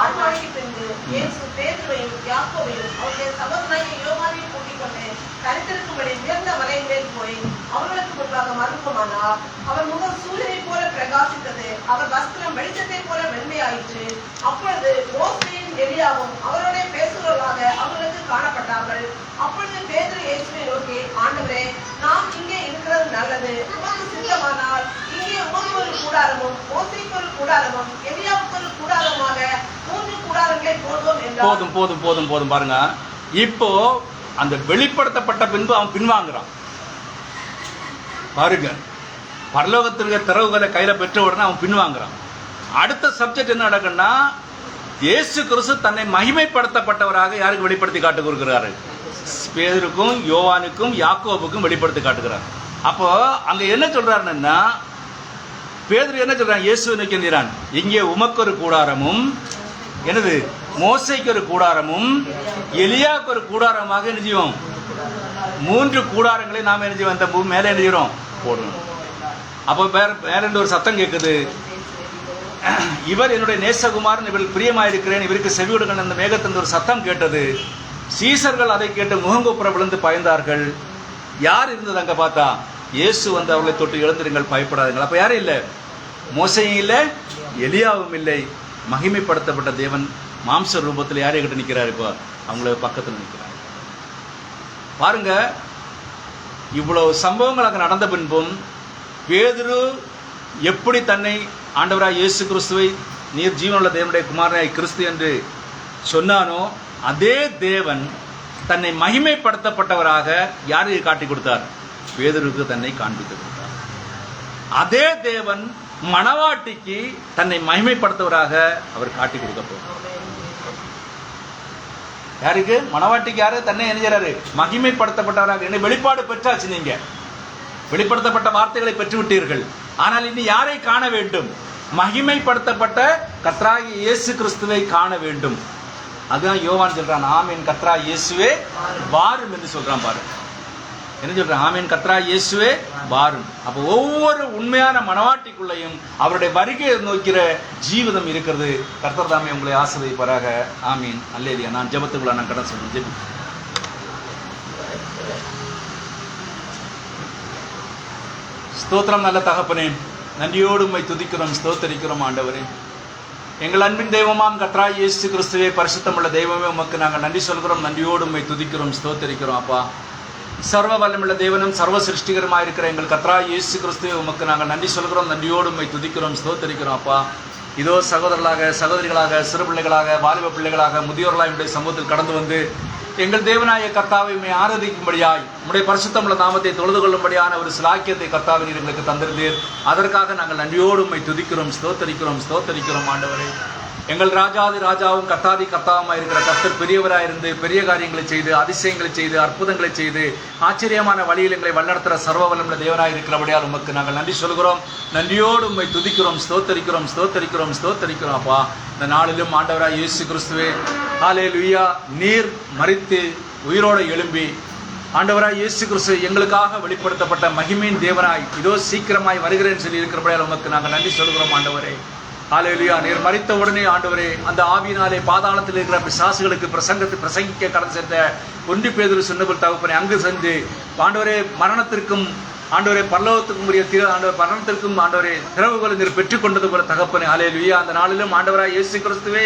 அவர்களுக்கு முன்பாக மறுக்குமானார். அவர் முகம் சூரியனை போல பிரகாசித்தது, அவர் வஸ்திரம் வெளிச்சத்தை போல வெண்மையாயிற்று. அப்பொழுது மோசேயும் எலியாவும் அவரோட பேசுகிறவர்களாக அவர்களுக்கு காணப்பட்டார்கள். அப்பொழுது பேதுரு இயேசுவை நோக்கி, ஆண்டவரே, நாம் இங்கே இருக்கிறது நல்லது. உமக்கு சித்தமானால் இங்கே உமக்கு ஒரு கூடாரமும் மோசேக்கு ஒரு கூடாரமும் எலியாவுக்கு ஒரு கூடாரமாக 3 கூடாரங்கள் இல்லை போதும் என்றார். போதும் போதும் போதும் போதும் பாருங்க. இப்போ அந்த வெளிப்படுத்தப்பட்ட பின்பு அவன் பின்வாங்குறான் பாருங்க. பரலோகத்திற்கு திறவுகளை கையில பெற்ற உடனே அவன் பின்வாங்குறான். அடுத்த சப்ஜெக்ட் என்ன நடக்குன்னா, இயேசு கிறிஸ்து தன்னை மகிமைப்படுத்தப்பட்டவராக யாருக்கு வெளிப்படுத்தி காட்டு கொடுக்கிறாரு? பேதுருக்கும் யோவானுக்கும் யாக்கோபுக்கும் வெளிப்படுத்தி காட்டுகிறார். அப்போ அங்க என்ன சொல்றாருன்னா, பேதுரு என்ன சொல்றான்? இயேசுவை நோக்கி நிற்கிறான், இங்கே உமக்கு ஒரு கூடாரமும் என்னது மோசைக்கு ஒரு கூடாரமும் எலியாவுக்கு ஒரு கூடாரமாக என்ன செய்வோம்? 3 கூடாரங்களை நாம் என்ன செய்வோம்? அந்த பூமி மேலே என்ன செய்யறோம்? போடணும். அப்போ வேற ஒரு சத்தம் கேட்குது, இவர் என்னுடைய நேசகுமாரன், இவர்கள் பிரியமாயிருக்கிறேன், இவருக்கு செவி கொடுங்கள். அந்த மேகத்தின் ஒரு சத்தம் கேட்டது. சீசர்கள் அதை கேட்டு முகங்குப்புற விழுந்து பயந்தார்கள். யார் இருந்தது அங்க பார்த்தா? இயேசு வந்து அவர்களை தொட்டு எழுந்திருங்கள், பயப்படாதீர்கள். அப்ப யாரும் இல்லை, மோசையும் இல்லை, எலியாவும் இல்லை. மகிமைப்படுத்தப்பட்ட தேவன் மாம்ச ரூபத்தில் யாரையும் கிட்ட நிற்கிறார்? இப்போ அவங்கள பக்கத்தில் நிற்கிறார். பாருங்க, இவ்வளவு சம்பவங்கள் அங்கே நடந்த பின்பும் பேதுரு எப்படி தன்னை ஆண்டவராய் இயேசு கிறிஸ்துவை நீர் ஜீவனுள்ள தேவனுடைய குமாரனாய் கிறிஸ்து என்று சொன்னானோ, அதே தேவன் தன்னை மகிமைப்படுத்தப்பட்டவராக யாருக்கு காட்டி கொடுத்தார்? பேதுருக்கு தன்னை காண்பித்து கொடுத்தார். அதே தேவன் மணவாட்டிக்கு தன்னை மகிமைப்படுத்தவராக அவர் காட்டி கொடுக்க போகிறார். யாருக்கு? மணவாட்டிக்கு. யாரு? தன்னை என்ன மகிமைப்படுத்தப்பட்டவராக. என்ன வெளிப்பாடு பெற்றாச்சு? நீங்க வெளிப்படுத்தப்பட்ட வார்த்தைகளை பெற்றுவிட்டீர்கள். ஆனால் இனி யாரை காண வேண்டும்? மகிமைப்படுத்தப்பட்ட கர்த்தராகிய இயேசு கிறிஸ்துவை காண வேண்டும். அதுதான் யோவான் சொல்றான், ஆமீன் கர்த்தராகிய இயேசுவே வாரும் என்று சொல்றான். பாரு என்ன சொல்றான்? ஆமீன் கர்த்தராகிய இயேசுவே வாரும். அப்போ ஒவ்வொரு உண்மையான மணவாட்டிக்குள்ளையும் அவருடைய வருகையை நோக்கிற ஜீவிதம் இருக்கிறது. கர்த்தர் தாமே உங்களை ஆசீர்வதிப்பாராக. ஆமீன். அல்லேலூயா. நான் ஜெபத்துக்குள்ள நான் கடன் சொல்றேன். ஜெபி. ஸ்தோத்திரம் நல்ல தகப்பனே, நன்றியோடு உம்மை துதிக்கிறோம், ஸ்தோத்தரிக்கிறோம் ஆண்டவரே. எங்கள் அன்பின் தெய்வமாம் கர்த்தராகிய இயேசு கிறிஸ்துவே, பரிசுத்தமுள்ள தெய்வமே, உமக்கு நாங்கள் நன்றி சொல்கிறோம், நன்றியோடு உம்மை துதிக்கிறோம், ஸ்தோத்தரிக்கிறோம். அப்பா, சர்வ வல்லமுள்ள தேவனும் சர்வ சிருஷ்டிகரமாக இருக்கிற எங்கள் கர்த்தராகிய இயேசு கிறிஸ்துவே, உமக்கு நாங்கள் நன்றி சொல்கிறோம், நன்றியோடு உம்மை துதிக்கிறோம், ஸ்தோத்தரிக்கிறோம். அப்பா, இதோ சகோதரர்களாக, சகோதரிகளாக, சிறு பிள்ளைகளாக, வாலிப பிள்ளைகளாக, முதியோர்களாக என்னுடைய சமூகத்தில் கடந்து வந்து எங்கள் தேவனாய கர்த்தாவை உம்மை ஆராதிக்கும்படியாய் உம்முடைய பரிசுத்தமுள்ள நாமத்தை தொழுது கொள்ளும்படியான ஒரு சிலாக்கியத்தை கர்த்தாவை நீர் எங்களுக்கு தந்திருந்தீர். அதற்காக நாங்கள் நன்றியோடு உம்மை துதிக்கிறோம், ஸ்தோத்தரிக்கிறோம், ஸ்தோத்தரிக்கிறோம் ஆண்டவரே. எங்கள் ராஜாதி ராஜாவும் கர்த்தாதி கர்த்தாவுமாய் இருக்கிற கர்த்தர் பெரியவராயிருந்து பெரிய காரியங்களை செய்து அதிசயங்களை செய்து அற்புதங்களை செய்து ஆச்சரியமான வழியில் எங்களை வழிநடத்துகிற சர்வ வல்லமுள்ள தேவனாய் இருக்கிறபடியால் உமக்கு நாங்கள் நன்றி சொல்கிறோம், நன்றியோடு உம்மை துதிக்கிறோம், ஸ்தோத்தரிக்கிறோம், ஸ்தோத்தரிக்கிறோம், ஸ்தோத்தரிக்கிறோம். அப்பா, இந்த நாளிலும் ஆண்டவராய் இயேசு கிறிஸ்துவே, ஹல்லேலூயா, நீர் மரித்து உயிரோடு எழும்பி ஆண்டவராய் இயேசு கிறிஸ்து எங்களுக்காக வெளிப்படுத்தப்பட்ட மகிமையின் தேவனாய் இதோ சீக்கிரமாய் வருகிறேன்னு சொல்லி இருக்கிறபடியால் உமக்கு நாங்கள் நன்றி சொல்கிறோம் ஆண்டவரே. ஹல்லேலூயா. நீர் மரித்த உடனே ஆண்டவரே அந்த ஆவியினாலே பாதாளத்தில் இருக்கிற பிசாசுகளுக்கு பிரசங்கிக்க கடந்து சென்ற 1 பேதுரு சொன்னபோல் தகப்பனே, அங்கு சென்று ஆண்டவரே மரணத்திற்கும் ஆண்டவரே பரலோகத்துக்கும் உரிய மரணத்திற்கும் ஆண்டவரே திறவுகளை நீர் பெற்றுக்கொண்டது போல தகப்பனே. ஹல்லேலூயா. அந்த நாளிலும் ஆண்டவராய் இயேசு கிறிஸ்துவே,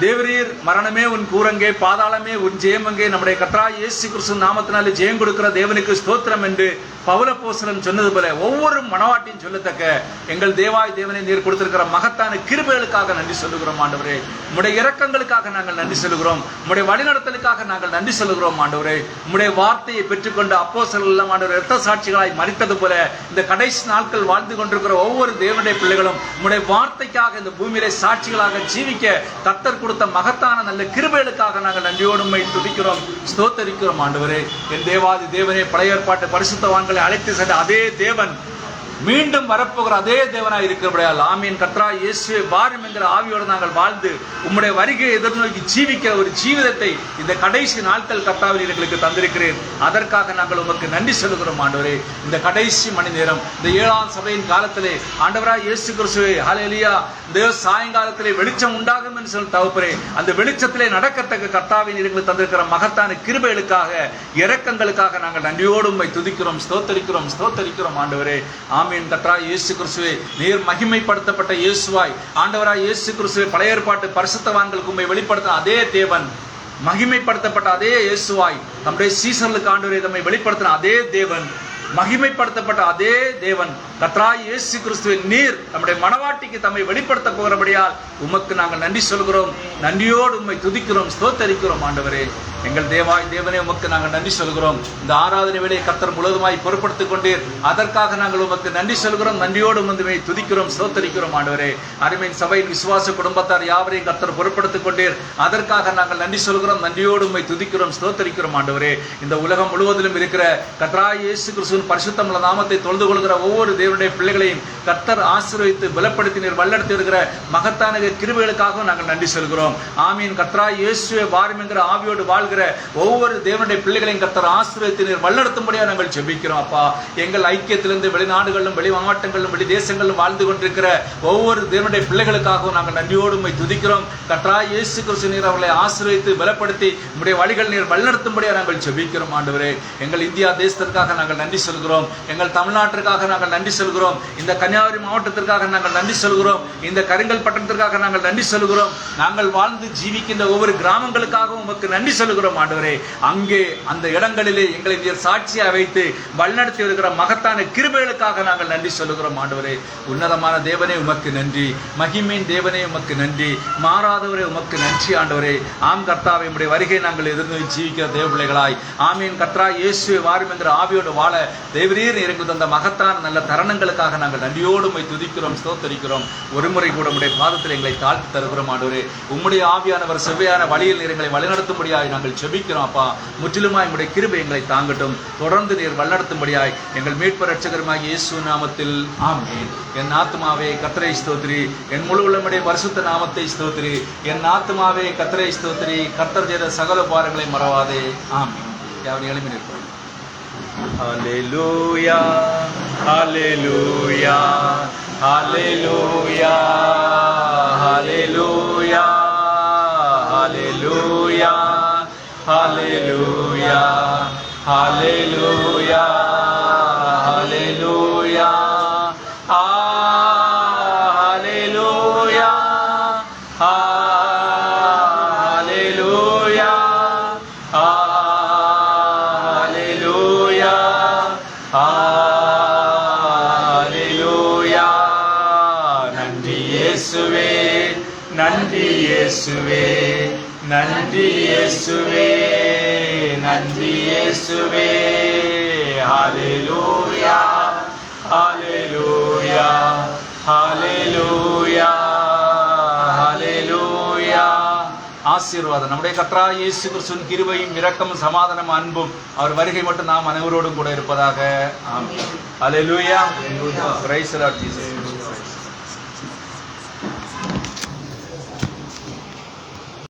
தேவரீர் மரணமே உன் கூரங்கே, பாதாளமே உன் ஜெயமங்கே, நம்முடைய கர்த்தராகிய இயேசு கிறிஸ்து நாமத்தினாலே ஜெயம் கொடுக்கிற தேவனுக்கு ஸ்தோத்திரம் என்று பவுலப்போஸ்தலன் சொன்னது போல ஒவ்வொரு மனவாட்டியும் சொல்லத்தக்க எங்கள் தேவாய் தேவனை நீர் கொடுத்திருக்கிற மகத்தான கிருபைகளுக்காக நன்றி சொல்லுகிறோம் ஆண்டவரே. உம்முடைய இரக்கங்களுக்காக நாங்கள் நன்றி சொல்லுகிறோம், உம்முடைய வழிநடத்தலுக்காக நாங்கள் நன்றி சொல்லுகிறோம் ஆண்டவரே. உம்முடைய வார்த்தையை பெற்றுக்கொண்ட அப்போஸ்தலர்கள் எல்லாம் ஆண்டவரே இரத்த சாட்சிகளாய் மரித்தது போல இந்த கடைசி நாட்கள் வாழ்ந்து கொண்டிருக்கிற ஒவ்வொரு தேவனுடைய பிள்ளைகளும் உம்முடைய வார்த்தைக்காக இந்த பூமியிலே சாட்சிகளாக ஜீவிக்க கர்த்தர் கொடுத்த மகத்தான நல்ல கிருபைகளுக்காக நாங்கள் நன்றியோடு உம்மை துதிக்கிறோம், ஸ்தோத்தரிக்கிறோம் ஆண்டவரே. என் தேவாதி தேவனே, பழைய ஏற்பாட்டு பரிசுத்தவான்களை அழைத்து சென்ற அதே தேவன் மீண்டும் வரப்போகிற அதே தேவனாய் இருக்கிறபடியால் ஆமீன் கர்த்தராகிய இயேசுவே வாரும் என்கிற ஆவியோடு நாங்கள் வாழ்ந்து உம்முடைய வருகையை எதிர்நோக்கி ஜீவிக்கிற ஒரு ஜீவிதத்தை இந்த கடைசி நாட்கள் கர்த்தாவே எங்களுக்கு தந்திருக்கிறேன். அதற்காக நாங்கள் உமக்கு நன்றி சொல்லுகிறோம் ஆண்டவரே. இந்த கடைசி மணி நேரம் இந்த 7ஆம் சபையின் காலத்திலே ஆண்டவராய் இயேசு கிறிஸ்துவே, ஹல்லேலூயா, இந்த சாயங்காலத்திலே வெளிச்சம் உண்டாகும் என்று சொல்லி தகப்பனே, அந்த வெளிச்சத்திலே நடக்கத்தக்க கர்த்தாவே எங்களுக்கு தந்திருக்கிற மகத்தான கிருபைகளுக்காக இரக்கங்களுக்காக நாங்கள் நன்றியோடு உம்மை துதிக்கிறோம், ஸ்தோத்தரிக்கிறோம், ஸ்தோத்தரிக்கிறோம் ஆண்டவரே. கர்த்தராகிய இயேசு கிறிஸ்துவே, நீர் மகிமைப்படுத்தப்பட்ட இயேசுவாய் ஆண்டவராய் இயேசு கிறிஸ்துவே, பழைய ஏற்பாட்டு பரிசுத்தவான்களுக்கு உம்மை வெளிப்படுத்த அதே தேவன், மகிமைப்படுத்தப்பட்ட அதே இயேசுவாய் நம்முடைய சீசர்களுக்கு ஆண்டவரே தம்மை வெளிப்படுத்தின அதே தேவன் மகிமைப்படுத்தப்பட்ட அதே தேவன் கர்த்தராகிய இயேசு கிறிஸ்துவின் நீர் நம்முடைய மனவாட்டிக்கு தம்மை வெளிப்படுத்த போகிறபடியால் உமக்கு நாங்கள் நன்றி சொல்கிறோம். நன்றியோடு உம்மை துதிக்கிறோம், ஸ்தோத்தரிக்கிறோம். ஆண்டவரே, எங்கள் தேவனே, உமக்கு நாங்கள் நன்றி சொல்கிறோம். இந்த ஆராதனை வேளையை கர்த்தர் முழுவதுமாய் பொறுப்படுத்திக் கொண்டீர். அதற்காக நாங்கள் உமக்கு நன்றி சொல்கிறோம். நன்றியோடு உம்மை துதிக்கிறோம், ஸ்தோத்தரிக்கிறோம். ஆண்டவரே, அருமையின் சபையின் விசுவாச குடும்பத்தார் யாவரையும் கர்த்தர் பொறுப்படுத்திக் கொண்டீர். அதற்காக நாங்கள் நன்றி சொல்கிறோம். நன்றியோடு உம்மை துதிக்கிறோம், ஸ்தோத்தரிக்கிறோம். ஆண்டவரே, இந்த உலகம் முழுவதிலும் இருக்கிற கர்த்தராகிய இயேசு கிறிஸ்துவின் பரிசுத்தமுள்ள நாமத்தை தொழுது கொள்கிற ஒவ்வொரு தேவனுடைய பிள்ளைகளையும் கர்த்தர் ஆசீர்வதித்து பலப்படுத்தினீர், வல்லெடுத்து இருக்கிற மகத்தான கிருபைகளுக்காக நாங்கள் நன்றி சொல்கிறோம். ஆமீன். கர்த்தராகிய இயேசுவே வாரும் என்கிற ஆவியோடு வாழ்கிற ஒவ்வொரு தேவனுடைய பிள்ளைகளையும் கர்த்தர் ஆசீர்வதித்தினீர், வல்லெடுத்தும்படியாக நாங்கள் ஜெபிக்கிறோம். அப்பா, எங்கள் ஐக்கியத்திலிருந்து வெளிநாடுகளிலும் வெளி மாவட்டங்களிலும் வெளி தேசங்களிலும் வாழ்ந்து கொண்டிருக்கிற ஒவ்வொரு தேவனுடைய பிள்ளைகளுக்காகவும் நாங்கள் நன்றியோடு உம்மை துதிக்கிறோம். கர்த்தராகிய இயேசு கிறிஸ்து நீர் அவர்களை ஆசீர்வதித்து பலப்படுத்தி உம்முடைய வழிகள் நீர் வல்லெடுத்தும்படியாக நாங்கள் ஜெபிக்கிறோம். ஆண்டவரே, எங்கள் இந்தியா தேசத்திற்காக நாங்கள் நன்றி சொல்கிறோம். எங்கள் தமிழ்நாட்டிற்காக நாங்கள் நன்றி சொல்கிறோம். இந்த கன்னியாகுமரி மாவட்டத்திற்காக நாங்கள் நன்றி சொல்கிறோம். இந்த கருங்கல் பட்டணத்திற்காக நாங்கள் நன்றி சொல்கிறோம். நாங்கள் வாழ்ந்து ஜீவிக்கின்ற ஒவ்வொரு கிராமங்களுக்காகவும் உமக்கு நன்றி சொல்கிறோம். ஆண்டவரே, அங்கே அந்த இடங்களிலே எங்களை நீர் சாட்சியாக வைத்து வழிநடத்தி வருகிற மகத்தான கிருபைகளுக்காக நாங்கள் நன்றி சொல்கிறோம். ஆண்டவரே, உன்னதமான தேவனே உமக்கு நன்றி. மகிமையின் தேவனே உமக்கு நன்றி. மாறாதவரே உமக்கு நன்றி. ஆண்டவரே, ஆம் கர்த்தாவே, உம்முடைய வருகை நாங்கள் எதிர்நோக்கி ஜீவிக்கிற தேவ பிள்ளைகளாய் ஆமீன். கர்த்தராகிய இயேசுவே வாரும் என்கிற ஆவியோடு வாழ தேவரீர் எனக்கு தந்த மகத்தான நல்ல தருணங்களுக்காக நாங்கள் நன்றியோடு உம்மை துதிக்கிறோம், ஸ்தோத்தரிக்கிறோம். ஒருமுறை கூட உம்முடைய பாதத்தில் எங்களை தாழ்த்தி தருகிறோம். ஆண்டவரே, உம்முடைய ஆவியானவர் செவ்வையான வழியில் நீர் எங்களை வழிநடத்தும்படியாய் நாங்கள் ஜெபிக்கிறோம். அப்பா, முற்றிலுமாய் உம்முடைய கிருபை எங்களை தாங்கட்டும். தொடர்ந்து நீர் வழிநடத்தும்படியாய் எங்கள் மீட்பர் இரட்சகருமாகிய இயேசு நாமத்தில் ஆமென். என் ஆத்துமாவே கர்த்தரை ஸ்தோத்திரி, என் முழு உள்ளமுடைய பரிசுத்த நாமத்தை ஸ்தோத்திரி. என் ஆத்துமாவே கர்த்தரை ஸ்தோத்திரி, கர்த்தர் செய்த சகல பாரங்களை மறவாதே. ஆமென். யாவரும் எழுப்பி நிற்போம். ஹல்லேலூயா, ஹல்லேலூயா, ஹல்லேலூயா, ஹல்லேலூயா, ஹல்லேலூயா, ஹல்லேலூயா, ஹல்லேலூயா, ஹல்லேலூயா, ஹல்லேலூயா, ஹல்லேலூயா, ஹல்லேலூயா, ஹல்லேலூயா. நன்றி இயேசுவே, நன்றி இயேசுவே, நன்றி இயேசுவே, நன்றி இயேசுவே. ஹல்லேலூயா, ஹல்லேலூயா, ஹல்லேலூயா, ஹல்லேலூயா. ஆசீர்வாதம் நம்முடைய கர்த்தராகிய இயேசு கிறிஸ்துவின் கிருபையும் இரக்கமும் சமாதானமும் அன்பும் அவர் வருகை மட்டும் நாம் அனைவரோடும் கூட இருப்பதாக. Amen. Hallelujah. Praise the lord Jesus.